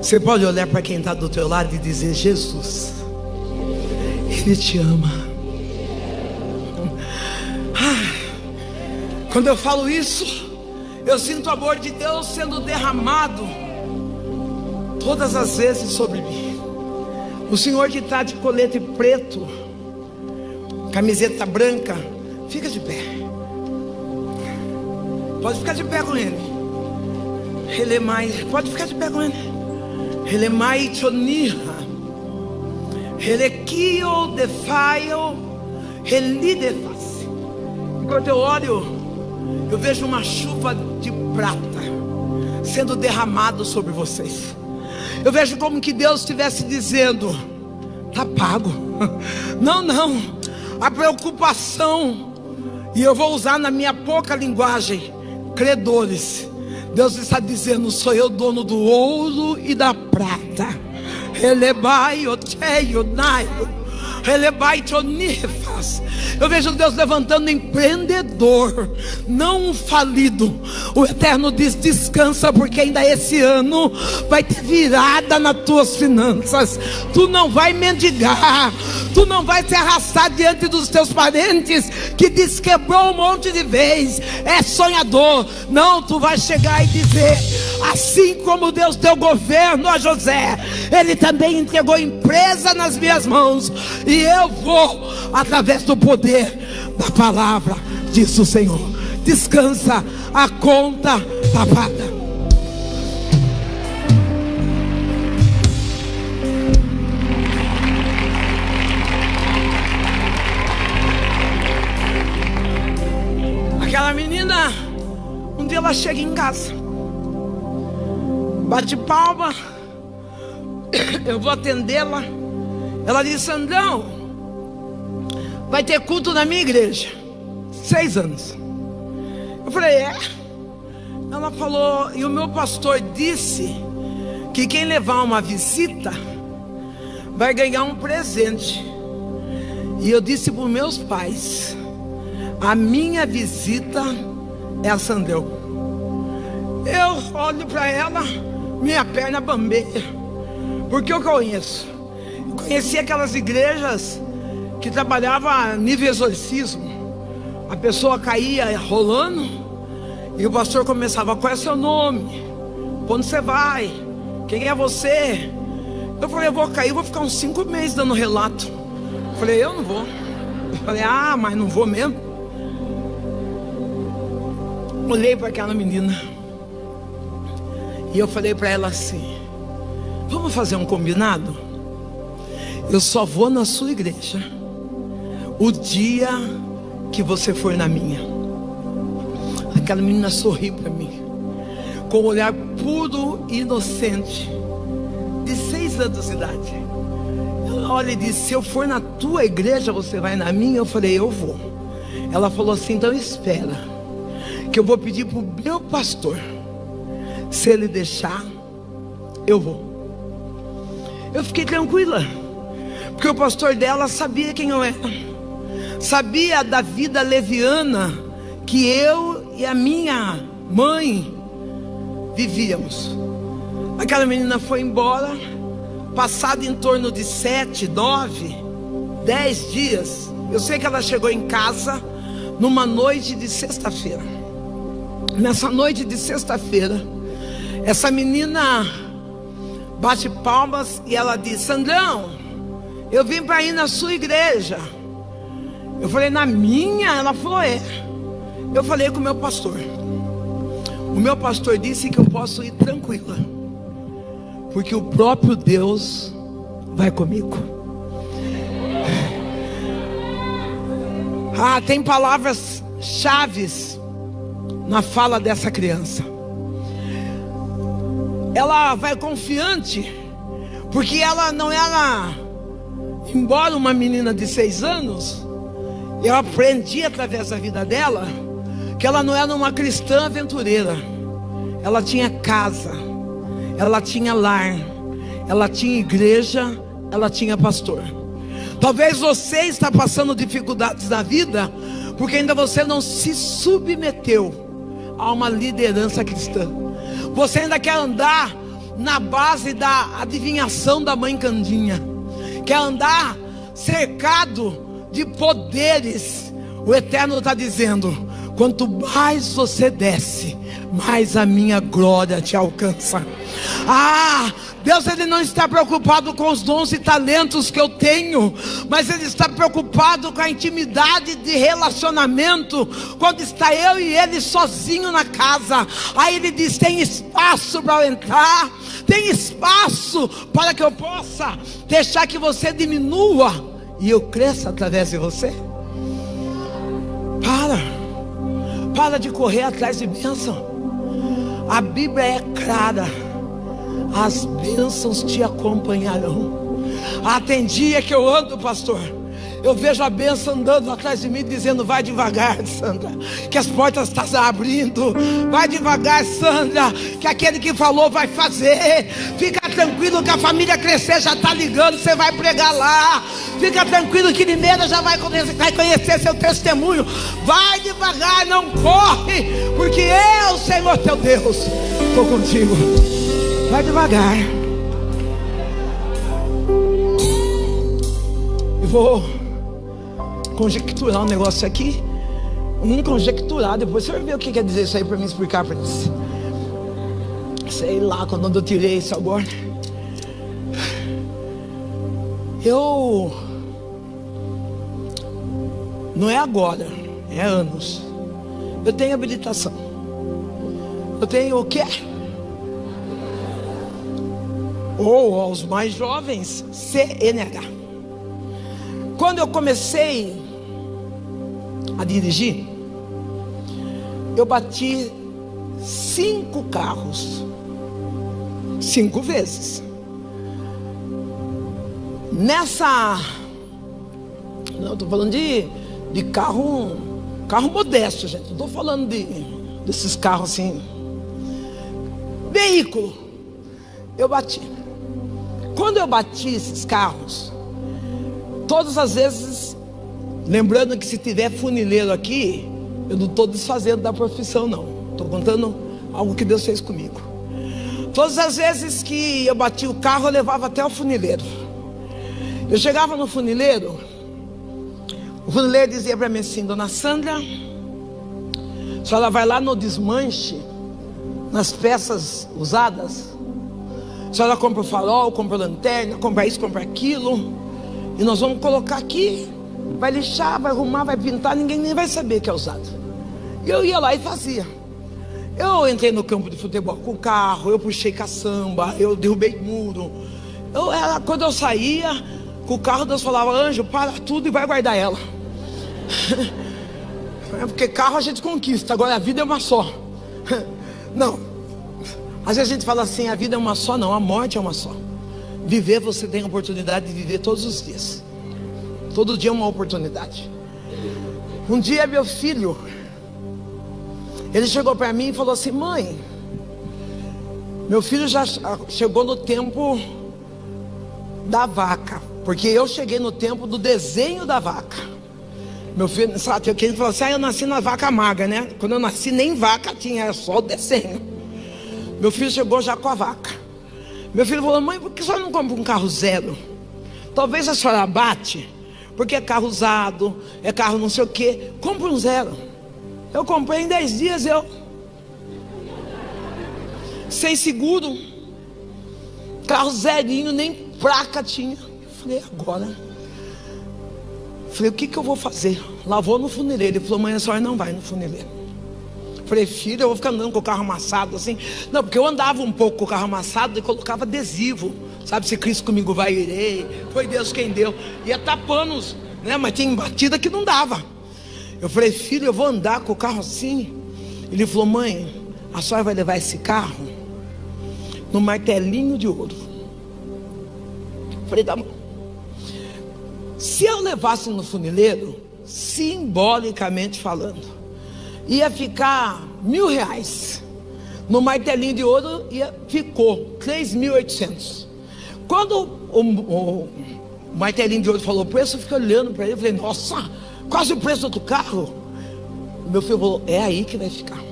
Você pode olhar para quem está do teu lado e dizer: Jesus, Ele te ama. Quando eu falo isso, eu sinto o amor de Deus sendo derramado todas as vezes sobre mim. O senhor que está de colete preto, camiseta branca, fica de pé. Pode ficar de pé com ele. Pode ficar de pé com ele. Relemai choniha, Relekio defaio, Relidefas. Enquanto eu olho, eu vejo uma chuva de prata sendo derramado sobre vocês. Eu vejo como que Deus estivesse dizendo: tá pago. Não, a preocupação, e eu vou usar na minha pouca linguagem, credores. Deus está dizendo: sou eu dono do ouro e da prata. Eu vejo Deus levantando empreendedor, não um falido. O Eterno diz: descansa, porque ainda esse ano vai ter virada nas tuas finanças. Tu não vai mendigar, tu não vai se arrastar diante dos teus parentes que desquebrou um monte de vez, é sonhador. Não, tu vai chegar e dizer: assim como Deus deu governo a José, Ele também entregou empresa nas minhas mãos, e eu vou, através do poder da palavra, diz o Senhor. Descansa, a conta está paga. Aquela menina, um dia ela chega em casa, bate palma, eu vou atendê-la. Ela diz: Sandrão, vai ter culto na minha igreja. 6 anos. Eu falei: é? Ela falou: e o meu pastor disse que quem levar uma visita vai ganhar um presente. E eu disse para os meus pais: a minha visita é a Sandrão. Eu olho para ela, minha perna bambeia, porque eu conheço. Eu conheci aquelas igrejas que trabalhava nível exorcismo. A pessoa caía rolando e o pastor começava: qual é seu nome? Onde você vai? Quem é você? Eu falei: eu vou cair, vou ficar uns 5 meses dando relato. Eu falei: eu não vou. Eu falei: ah, mas não vou mesmo. Olhei para aquela menina e eu falei para ela assim: vamos fazer um combinado? Eu só vou na sua igreja o dia que você for na minha. Aquela menina sorriu para mim com um olhar puro e inocente, de 6 anos de idade. Ela olha e disse: se eu for na tua igreja, você vai na minha? Eu falei: eu vou. Ela falou assim: então espera, que eu vou pedir para o meu pastor, se ele deixar, eu vou. Eu fiquei tranquila, porque o pastor dela sabia quem eu era, sabia da vida leviana que eu e a minha mãe vivíamos. Aquela menina foi embora. Passado em torno de 7, 9, 10 dias, eu sei que ela chegou em casa numa noite de sexta-feira. Nessa noite de sexta-feira, essa menina bate palmas e ela diz: Sandrão, eu vim para ir na sua igreja. Eu falei: na minha? Ela falou: é. Eu falei com o meu pastor. O meu pastor disse que eu posso ir tranquila, porque o próprio Deus vai comigo. Tem palavras chaves na fala dessa criança. Ela vai confiante, porque ela não era, embora uma menina de 6 anos, eu aprendi através da vida dela, que ela não era uma cristã aventureira. Ela tinha casa, ela tinha lar, ela tinha igreja, ela tinha pastor. Talvez você está passando dificuldades na vida, porque ainda você não se submeteu a uma liderança cristã. Você ainda quer andar na base da adivinhação da mãe Candinha, quer andar cercado de poderes. O Eterno está dizendo: quanto mais você desce, mais a minha glória te alcança. Deus, Ele não está preocupado com os dons e talentos que eu tenho, mas Ele está preocupado com a intimidade de relacionamento, quando está eu e Ele sozinho na casa. Aí Ele diz: tem espaço para eu entrar, tem espaço para que eu possa deixar que você diminua e eu cresça através de você. Para de correr atrás de bênção. A Bíblia é clara: as bênçãos te acompanharão. Tem dia que eu ando, pastor, eu vejo a bênção andando atrás de mim, dizendo: vai devagar, Sandra, que as portas estão abrindo. Vai devagar, Sandra, que aquele que falou vai fazer. Fica tranquilo que a família crescer já está ligando, você vai pregar lá. Fica tranquilo que Limeira já vai conhecer seu testemunho. Vai devagar, não corre, porque eu, Senhor teu Deus, estou contigo. Vai devagar. Eu vou conjecturar um negócio aqui. Conjecturar, depois você vai ver o que quer dizer isso aí para me explicar para eles. Sei lá quando eu tirei isso agora. Não é agora, é anos. Eu tenho habilitação. Eu tenho o quê? Ou aos mais jovens, CNH. Quando eu comecei a dirigir, eu bati 5 carros, 5 vezes. Não, estou falando de carro modesto, gente. Não estou falando desses carros assim. Veículo. Eu bati. Quando eu bati esses carros, todas as vezes, lembrando que se tiver funileiro aqui, eu não estou desfazendo da profissão, não. Estou contando algo que Deus fez comigo. Todas as vezes que eu bati o carro, eu levava até o funileiro. Eu chegava no funileiro, o funileiro dizia para mim assim: dona Sandra, a senhora vai lá no desmanche, nas peças usadas, a senhora compra o farol, compra a lanterna, compra isso, compra aquilo, e nós vamos colocar aqui, vai lixar, vai arrumar, vai pintar, ninguém nem vai saber que é usado. E eu ia lá e fazia. Eu entrei no campo de futebol com o carro, eu puxei caçamba, eu derrubei muro. Quando eu saía com o carro, Deus falava: anjo, para tudo e vai guardar ela. Porque carro a gente conquista, agora a vida é uma só. Não, às vezes a gente fala assim: a vida é uma só. Não, a morte é uma só. Viver, você tem a oportunidade de viver todos os dias. Todo dia é uma oportunidade. Um dia meu filho, ele chegou para mim e falou assim: mãe, meu filho já chegou no tempo da vaca, porque eu cheguei no tempo do desenho da vaca. Meu filho, sabe, ele falou assim: eu nasci na vaca magra, né? Quando eu nasci, nem vaca tinha, era só o desenho. Meu filho chegou já com a vaca. Meu filho falou: mãe, por que a senhora não compra um carro zero? Talvez a senhora bate, porque é carro usado, é carro não sei o que. Compra um zero. Eu comprei em 10 dias, sem seguro, carro zerinho, nem placa tinha. Eu falei: agora. Falei: o que eu vou fazer? Lá vou no funileiro. Ele falou: mãe, a senhora não vai no funileiro. Falei: filho, eu vou ficar andando com o carro amassado assim? Não, porque eu andava um pouco com o carro amassado e colocava adesivo, sabe, se Cristo comigo vai, irei, foi Deus quem deu. Ia tapando, né? Mas tinha batida que não dava. Eu falei: filho, eu vou andar com o carro assim? Ele falou: mãe, a senhora vai levar esse carro no martelinho de ouro. Falei: tá bom. Se eu levasse no funileiro, simbolicamente falando, ia ficar R$1.000. No martelinho de ouro ficou 3.800. Quando o martelinho de ouro falou o preço, eu fiquei olhando para ele e falei: nossa, quase o preço do outro carro. O meu filho falou: é aí que vai ficar.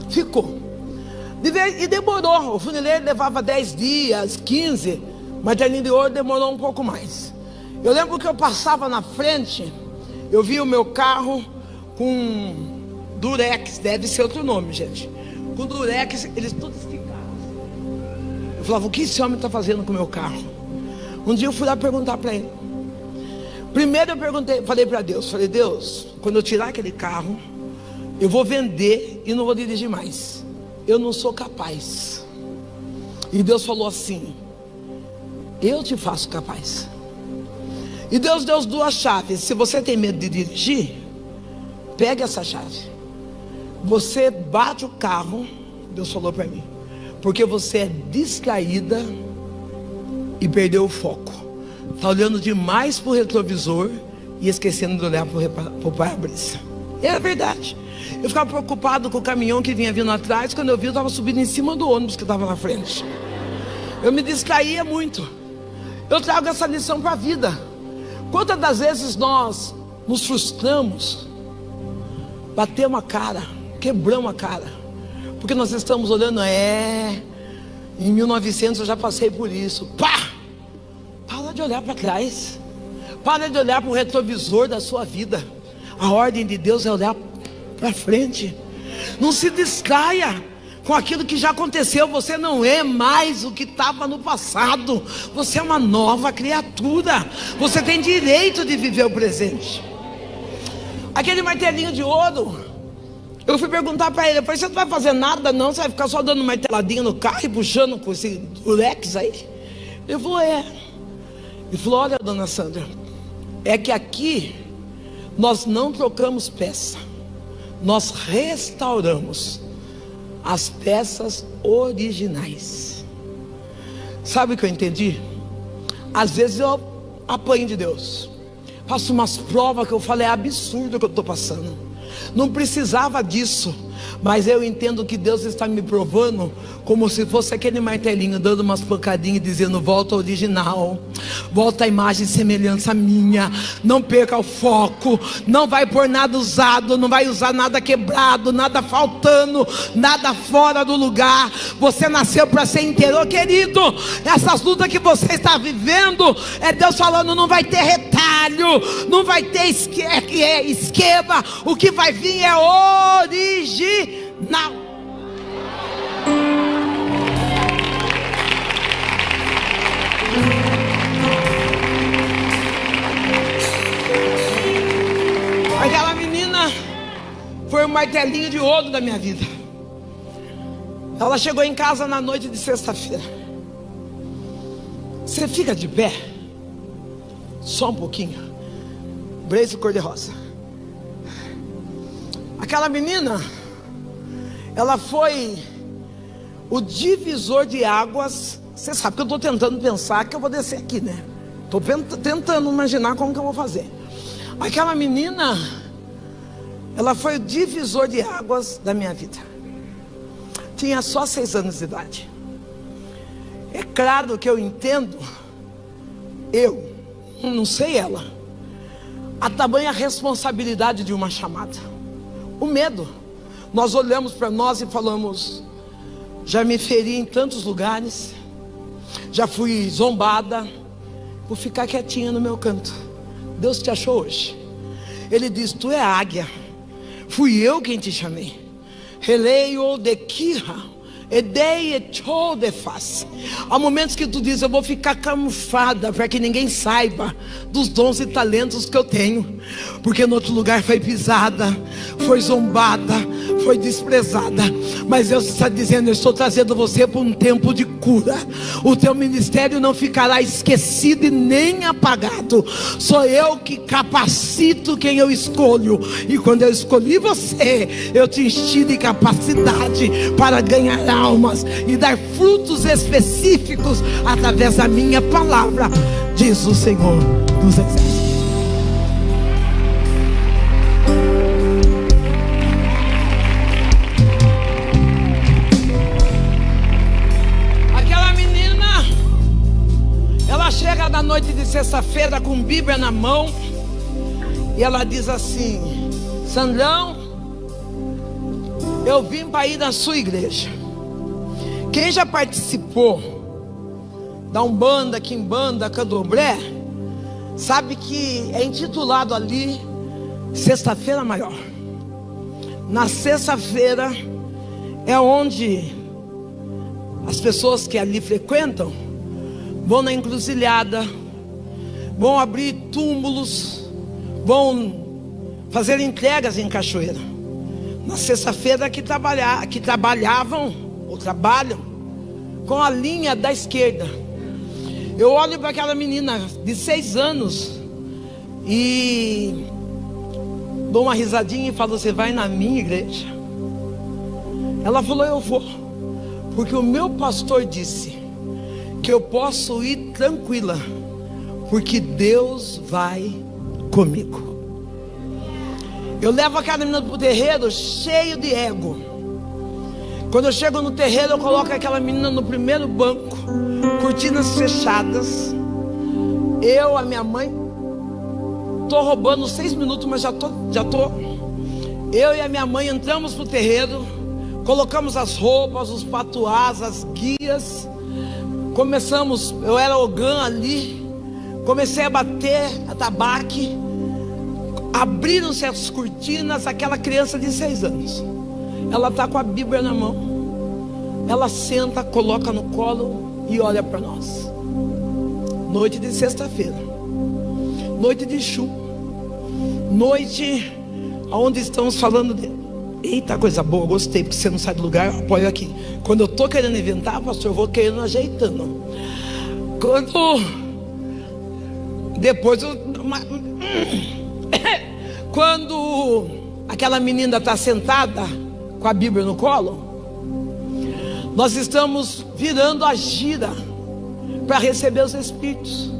Ficou. E demorou. O funileiro levava 10 dias, 15. O martelinho de ouro demorou um pouco mais. Eu lembro que eu passava na frente, eu vi o meu carro com durex, deve ser outro nome, gente. Com durex, eles todos esticados. Eu falava: o que esse homem está fazendo com o meu carro? Um dia eu fui lá perguntar para ele. Primeiro eu falei para Deus, falei: Deus, quando eu tirar aquele carro, eu vou vender e não vou dirigir mais. Eu não sou capaz. E Deus falou assim: eu te faço capaz. E Deus deu 2 chaves. Se você tem medo de dirigir, pegue essa chave. Você bate o carro, Deus falou para mim, porque você é distraída e perdeu o foco. Está olhando demais para o retrovisor e esquecendo de olhar para o para-brisa. É verdade. Eu ficava preocupado com o caminhão que vinha vindo atrás. Quando eu vi, eu estava subindo em cima do ônibus que estava na frente. Eu me distraía muito. Eu trago essa lição para a vida. Quantas das vezes nós nos frustramos, batemos a cara, quebramos a cara, porque nós estamos olhando: em 1900 eu já passei por isso. Para de olhar para trás. Para de olhar para o retrovisor da sua vida. A ordem de Deus é olhar para frente. Não se distraia com aquilo que já aconteceu. Você não é mais o que estava no passado. Você é uma nova criatura. Você tem direito de viver o presente. Aquele martelinho de ouro, eu fui perguntar para ele. Eu falei: você não vai fazer nada não? Você vai ficar só dando marteladinha no carro e puxando com esse durex aí? Ele falou: é. Ele falou: olha, dona Sandra, é que aqui nós não trocamos peça, nós restauramos as peças originais. Sabe o que eu entendi? Às vezes eu apanho de Deus, faço umas provas que eu falei: é absurdo o que eu estou passando, não precisava disso. Mas eu entendo que Deus está me provando, como se fosse aquele martelinho dando umas pancadinhas, dizendo: volta ao original, volta à imagem e semelhança minha, não perca o foco, não vai pôr nada usado, não vai usar nada quebrado, nada faltando, nada fora do lugar. Você nasceu para ser inteiro, querido. Essas lutas que você está vivendo, é Deus falando: não vai ter retalho, não vai ter esquema, o que vai vir é original. Aquela menina foi o martelinho de ouro da minha vida. Ela chegou em casa na noite de sexta-feira. Você fica de pé só um pouquinho. Blaze cor-de-rosa. Aquela menina, ela foi o divisor de águas. Você sabe que eu estou tentando pensar que eu vou descer aqui, né? Estou tentando imaginar como que eu vou fazer. Aquela menina, ela foi o divisor de águas da minha vida. Tinha só 6 anos de idade. É claro que eu entendo, eu não sei ela, a tamanha responsabilidade de uma chamada. O medo. Nós olhamos para nós e falamos: já me feri em tantos lugares, já fui zombada, vou ficar quietinha no meu canto. Deus te achou hoje. Ele diz: tu é águia, fui eu quem te chamei. Releio de Kira. Há momentos que tu diz: eu vou ficar camuflada para que ninguém saiba dos dons e talentos que eu tenho, porque no outro lugar foi pisada, foi zombada, foi desprezada. Mas Deus está dizendo: eu estou trazendo você para um tempo de cura. O teu ministério não ficará esquecido e nem apagado. Sou eu que capacito quem eu escolho, e quando eu escolhi você, eu te enchi de capacidade para ganhar almas e dar frutos específicos através da minha palavra, diz o Senhor dos Exércitos. Aquela menina, ela chega na noite de sexta-feira com Bíblia na mão e ela diz assim: Sandrão, eu vim para ir na sua igreja. Quem já participou da Umbanda, Quimbanda, Candomblé, sabe que é intitulado ali Sexta-feira Maior. Na sexta-feira é onde as pessoas que ali frequentam vão na encruzilhada, vão abrir túmulos, vão fazer entregas em cachoeira. Na sexta-feira que trabalhavam ou trabalham com a linha da esquerda. Eu olho para aquela menina de 6 anos e dou uma risadinha e falo: você vai na minha igreja? Ela falou: eu vou, porque o meu pastor disse que eu posso ir tranquila, porque Deus vai comigo. Eu levo aquela menina para o terreiro cheio de ego. Quando eu chego no terreiro, eu coloco aquela menina no primeiro banco, cortinas fechadas. Eu, a minha mãe, tô roubando 6 minutos, mas já tô. Eu e a minha mãe entramos pro terreiro, colocamos as roupas, os patuás, as guias. Começamos, eu era ogã ali, comecei a bater atabaque. Abriram-se as cortinas, aquela criança de 6 anos. Ela está com a Bíblia na mão. Ela senta, coloca no colo e olha para nós. Noite de sexta-feira, noite de chuva, noite onde estamos falando de... Eita, coisa boa, gostei, porque você não sai do lugar, eu apoio aqui. Quando eu estou querendo inventar, pastor, eu vou querendo ajeitando. Quando aquela menina está sentada com a Bíblia no colo, nós estamos virando a gira para receber os Espíritos.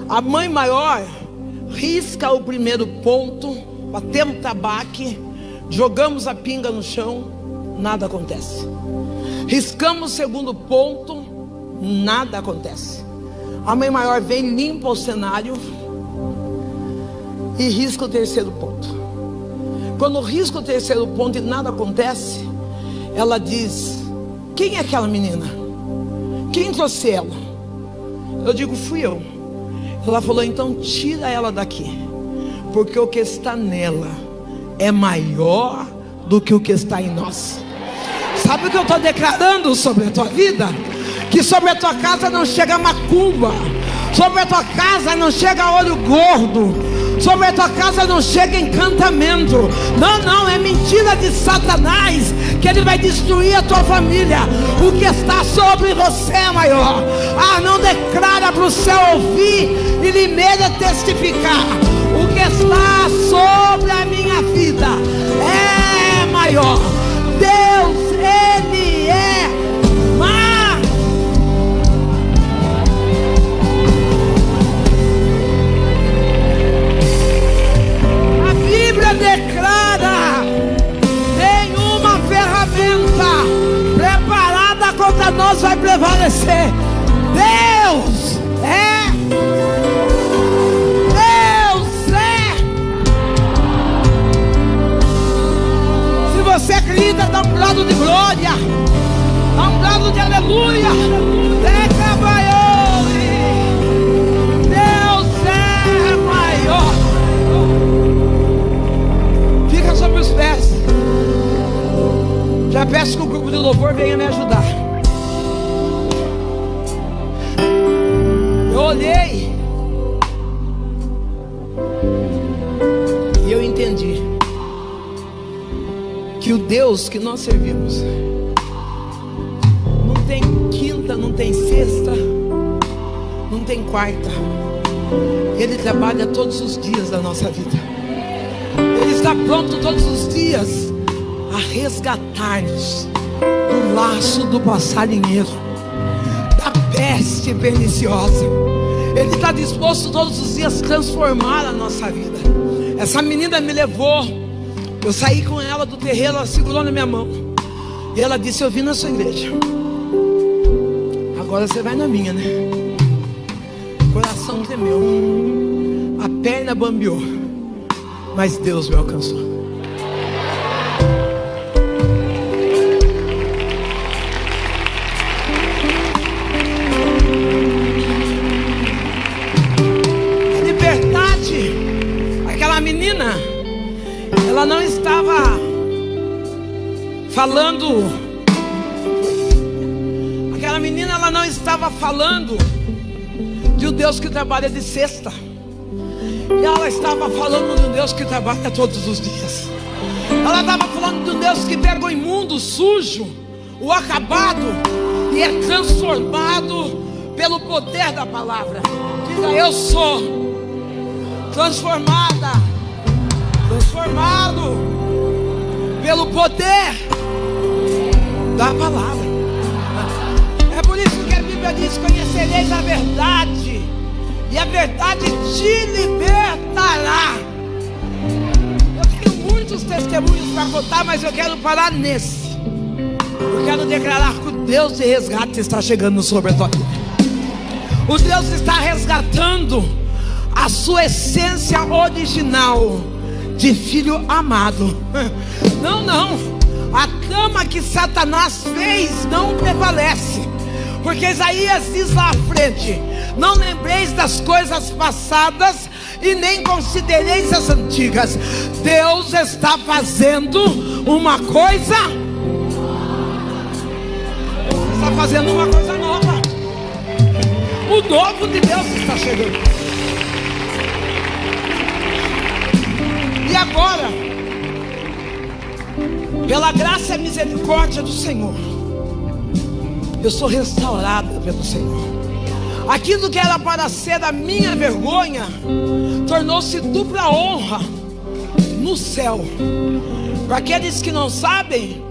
A mãe maior risca o primeiro ponto, batemos tabaque, jogamos a pinga no chão, nada acontece. Riscamos o segundo ponto, nada acontece. A mãe maior vem, limpa o cenário e risca o terceiro ponto. Quando risca o terceiro ponto e nada acontece, ela diz: quem é aquela menina? Quem trouxe ela? Eu digo: fui eu. Ela falou: então tira ela daqui, porque o que está nela é maior do que o que está em nós. Sabe o que eu estou declarando sobre a tua vida? Que sobre a tua casa não chega macumba, sobre a tua casa não chega olho gordo, sobre a tua casa não chega encantamento. Não, é mentira de Satanás, que ele vai destruir a tua família. O que está sobre você é maior. Não declara para o céu ouvir e Limeira testificar. O que está sobre a minha vida é maior. Deus, Ele é maior. A Bíblia declara: nenhuma ferramenta preparada contra nós vai prevalecer. Deus é brado de aleluia. Deus é maior. Fica sobre os pés. Já peço que o grupo de louvor venha me ajudar. Eu olhei e eu entendi que o Deus que nós servimos não tem quinta, não tem sexta, não tem quarta. Ele trabalha todos os dias da nossa vida. Ele está pronto todos os dias a resgatar-nos do laço do passarinheiro, da peste perniciosa. Ele está disposto todos os dias a transformar a nossa vida. Essa menina me levou. Eu saí com ela do terreiro, ela segurou na minha mão e ela disse: eu vim na sua igreja, agora você vai na minha, né? O coração tremeu, a perna bambeou, mas Deus me alcançou. A liberdade, aquela menina, ela não estava falando. Aquela menina, ela não estava falando de um Deus que trabalha de sexta. E ela estava falando de um Deus que trabalha todos os dias. Ela estava falando de um Deus que pega o imundo, o sujo, o acabado e é transformado pelo poder da palavra. Diga: eu sou transformada, transformado pelo poder da palavra. É por isso que a Bíblia diz: conhecereis a verdade, e a verdade te libertará. Eu tenho muitos testemunhos para contar, mas eu quero parar nesse. Eu quero declarar que o Deus de resgate está chegando sobre a tua vida. O Deus está resgatando a sua essência original de filho amado. Não, não. A cama que Satanás fez não prevalece. Porque Isaías diz lá à frente: não lembreis das coisas passadas e nem considereis as antigas. Deus está fazendo uma coisa. Está fazendo uma coisa nova. O novo de Deus está chegando. E agora, pela graça e misericórdia do Senhor, eu sou restaurada pelo Senhor. Aquilo que era para ser a minha vergonha tornou-se dupla honra no céu. Para aqueles que não sabem,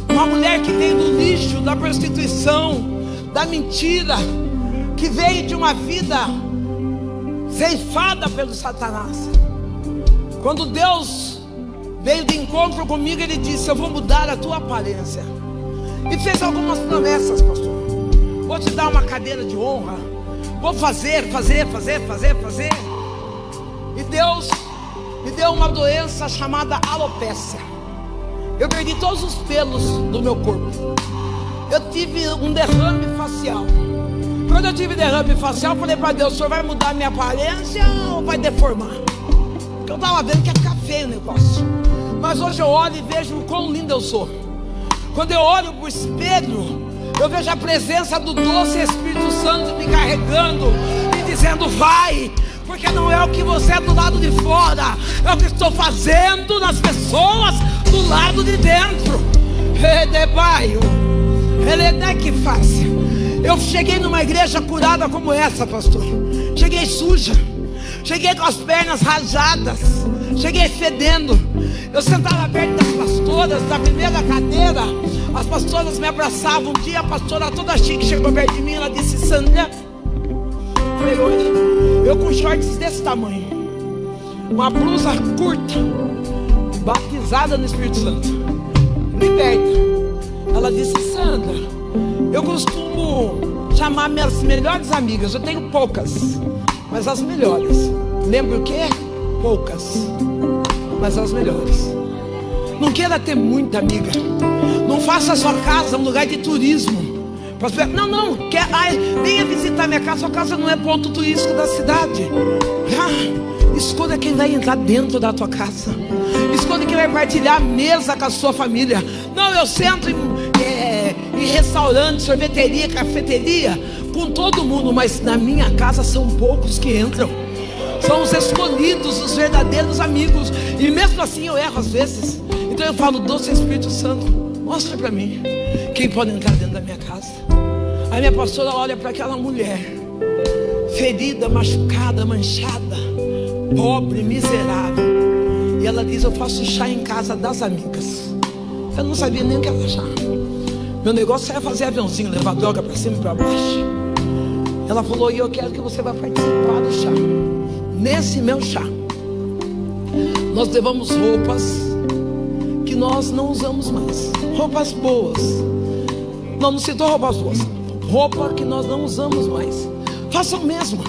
uma mulher que veio do lixo, da prostituição, da mentira, que veio de uma vida ceifada pelo Satanás, quando Deus veio de encontro comigo, Ele disse: eu vou mudar a tua aparência. E fez algumas promessas, pastor. Vou te dar uma cadeira de honra. Vou fazer. E Deus me deu uma doença chamada alopécia. Eu perdi todos os pelos do meu corpo. Eu tive um derrame facial. Quando eu tive derrame facial, eu falei para Deus: o Senhor vai mudar a minha aparência ou vai deformar? Porque eu estava vendo que ia ficar feio o negócio. Mas hoje eu olho e vejo o quão lindo eu sou. Quando eu olho para o espelho, eu vejo a presença do doce Espírito Santo me carregando, me dizendo: vai, porque não é o que você é do lado de fora, é o que estou fazendo nas pessoas do lado de dentro. Ele é que faz. Eu cheguei numa igreja curada como essa, pastor. Cheguei suja, cheguei com as pernas rajadas, cheguei fedendo. Eu sentava perto das pastoras, da primeira cadeira. As pastoras me abraçavam. Um dia a pastora toda chique chegou perto de mim. Ela disse: Sandra, falei: oi. Eu com shorts desse tamanho, uma blusa curta, batizada no Espírito Santo, liberta. Ela disse: Sandra, eu costumo chamar minhas melhores amigas. Eu tenho poucas, mas as melhores. Lembra o quê? Poucas, mas as melhores. Não queira ter muita amiga. Não faça a sua casa um lugar de turismo. Não, venha visitar minha casa. Sua casa não é ponto turístico da cidade. Escolha quem vai entrar dentro da tua casa. Escolha quem vai partilhar a mesa com a sua família. Não, eu sento em restaurante, sorveteria, cafeteria com todo mundo, mas na minha casa são poucos que entram. São os escolhidos, os verdadeiros amigos. E mesmo assim eu erro às vezes. Então eu falo: doce Espírito Santo, mostra para mim quem pode entrar dentro da minha casa. Aí minha pastora olha para aquela mulher ferida, machucada, manchada, pobre, miserável, e ela diz: eu faço chá em casa das amigas. Eu não sabia nem o que era chá. Meu negócio era fazer aviãozinho, levar droga para cima e para baixo. Ela falou: e eu quero que você vá participar do chá. Nesse meu chá nós levamos roupas que nós não usamos mais, roupas boas. Não citou roupas boas, roupa que nós não usamos mais. Faça o mesmo.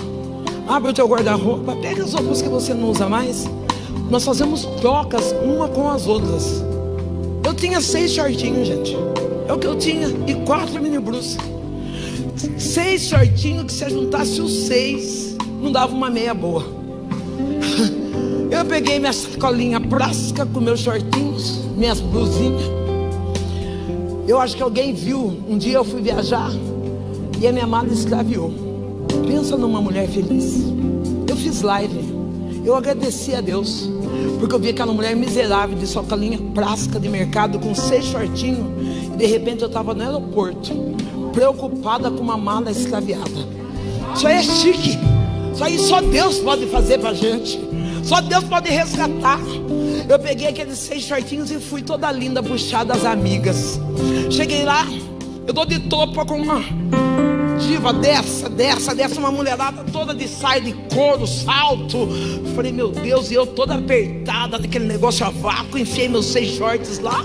Abre o teu guarda-roupa, pega as roupas que você não usa mais. Nós fazemos trocas uma com as outras. Eu tinha 6 shortinhos, gente. É o que eu tinha. E 4 mini blusas. 6 shortinhos que se juntasse os 6 não dava uma meia boa. Eu peguei minha sacolinha plástica com meus shortinhos, minhas blusinhas. Eu acho que alguém viu. Um dia eu fui viajar e a minha mala escraviou. Pensa numa mulher feliz. Eu fiz live. Eu agradeci a Deus, porque eu vi aquela mulher miserável de sacolinha plástica de mercado com 6 shortinhos. E de repente eu estava no aeroporto, preocupada com uma mala escraviada. Isso aí é chique. Isso aí só Deus pode fazer pra gente. Só Deus pode resgatar. Eu peguei aqueles 6 shortinhos e fui toda linda puxar das amigas. Cheguei lá, eu dou de topa com uma diva dessa, uma mulherada toda de saia de couro, salto. Falei: meu Deus, e eu toda apertada naquele negócio a vácuo. Enfiei meus 6 shorts lá,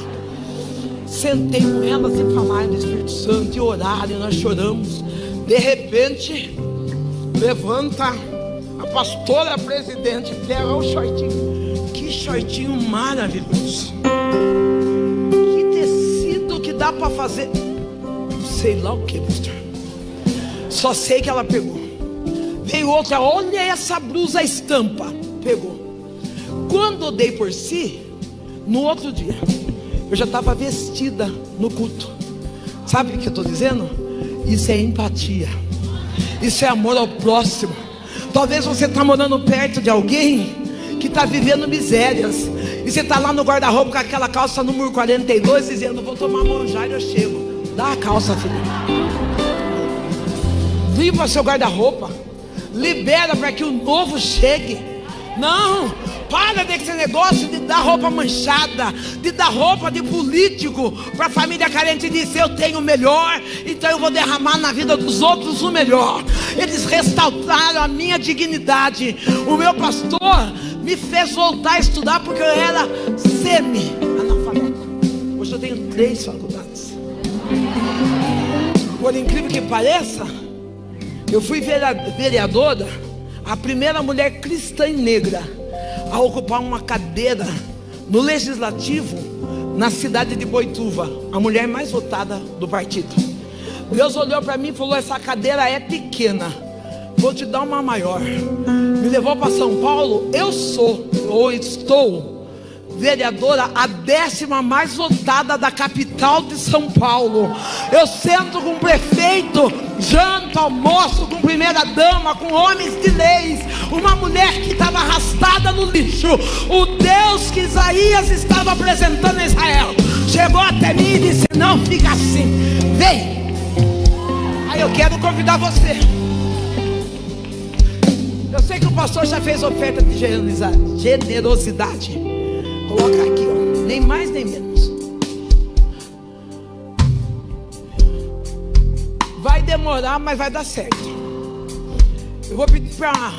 sentei com elas e falaram do Espírito Santo e oraram, e nós choramos. De repente, levanta a pastora presidente, pega o shortinho. Que shortinho maravilhoso. Que tecido que dá para fazer, sei lá o que, pastor. Só sei que ela pegou. Veio outra: olha essa blusa estampa. Pegou. Quando eu dei por si, no outro dia eu já estava vestida no culto. Sabe o que eu estou dizendo? Isso é empatia. Isso é amor ao próximo. Talvez você está morando perto de alguém que está vivendo misérias, e você está lá no guarda-roupa com aquela calça número 42, dizendo: vou tomar manjar e eu chego. Dá a calça, filho. Limpa seu guarda-roupa. Libera para que o novo chegue. Não, para desse negócio de dar roupa manchada, de dar roupa de político para a família carente. E dizer: eu tenho o melhor, então eu vou derramar na vida dos outros o melhor. Eles restauraram a minha dignidade. O meu pastor me fez voltar a estudar, porque eu era semi-analfabeta. Hoje eu tenho 3 faculdades. Por incrível que pareça, eu fui vereadora, a primeira mulher cristã e negra a ocupar uma cadeira no legislativo na cidade de Boituva, a mulher mais votada do partido. Deus olhou para mim e falou: essa cadeira é pequena, vou te dar uma maior. Me levou para São Paulo. Eu estou vereadora, a 10ª mais votada da capital de São Paulo. Eu sento com o prefeito, janto, almoço com primeira dama, com homens de leis. Uma mulher que estava arrastada no lixo, o Deus que Isaías estava apresentando a Israel, chegou até mim e disse: não fica assim, vem. Aí eu quero convidar você. Eu sei que o pastor já fez oferta de generosidade. Coloca aqui, ó, nem mais nem menos. Vai demorar, mas vai dar certo. Eu vou pedir para...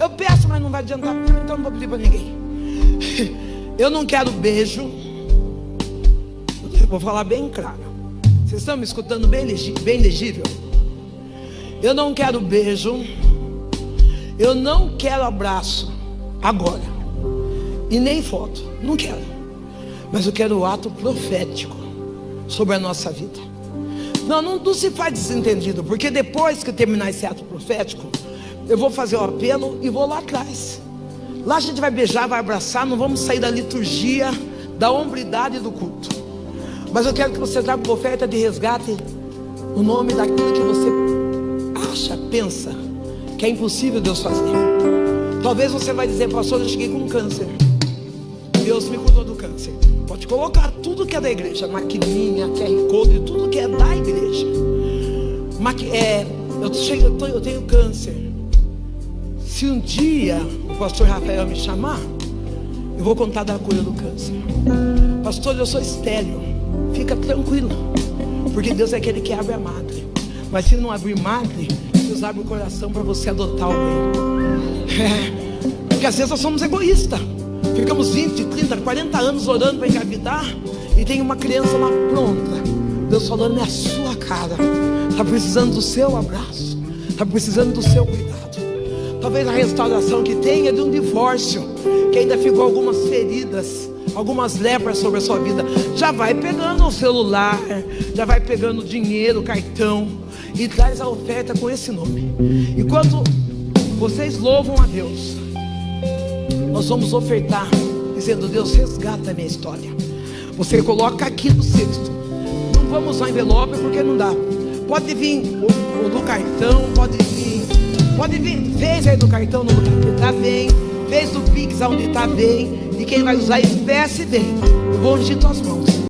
Eu peço, mas não vai adiantar, então não vou pedir para ninguém. Eu não quero beijo. Eu vou falar bem claro. Vocês estão me escutando bem legível? Eu não quero beijo. Eu não quero abraço agora. E nem foto, não quero. Mas eu quero o ato profético sobre a nossa vida. Não se faz desentendido, porque depois que terminar esse ato profético, eu vou fazer o apelo e vou lá atrás. Lá a gente vai beijar, vai abraçar, não vamos sair da liturgia, da hombridade do culto. Mas eu quero que você traga uma oferta de resgate, o nome daquilo que você acha, pensa, que é impossível Deus fazer. Talvez você vai dizer: pastor, eu cheguei com câncer, Deus me curou do câncer. Pode colocar tudo que é da igreja, maquininha, QR Code, tudo que é da igreja. Eu tenho câncer. Se um dia o pastor Rafael me chamar, eu vou contar da cura do câncer. Pastor, eu sou estéril. Fica tranquilo, porque Deus é aquele que abre a madre. Mas se não abrir madre, Deus abre o coração para você adotar alguém. Porque às vezes nós somos egoístas. Ficamos 20, 30, 40 anos orando para engravidar, e tem uma criança lá pronta. Deus falando: é a sua cara. Está precisando do seu abraço, está precisando do seu cuidado. Talvez a restauração que tem é de um divórcio, que ainda ficou algumas feridas, algumas lepras sobre a sua vida. Já vai pegando o celular, já vai pegando dinheiro, cartão, e traz a oferta com esse nome. Enquanto vocês louvam a Deus, nós vamos ofertar, dizendo: Deus, resgata a minha história. Você coloca aqui no cesto. Não vamos usar envelope porque não dá. Pode vir o do cartão, pode vir, fez aí do cartão no lugar que está bem, fez do Pix onde está bem, e quem vai usar espécie bem. Eu vou ungir tuas mãos.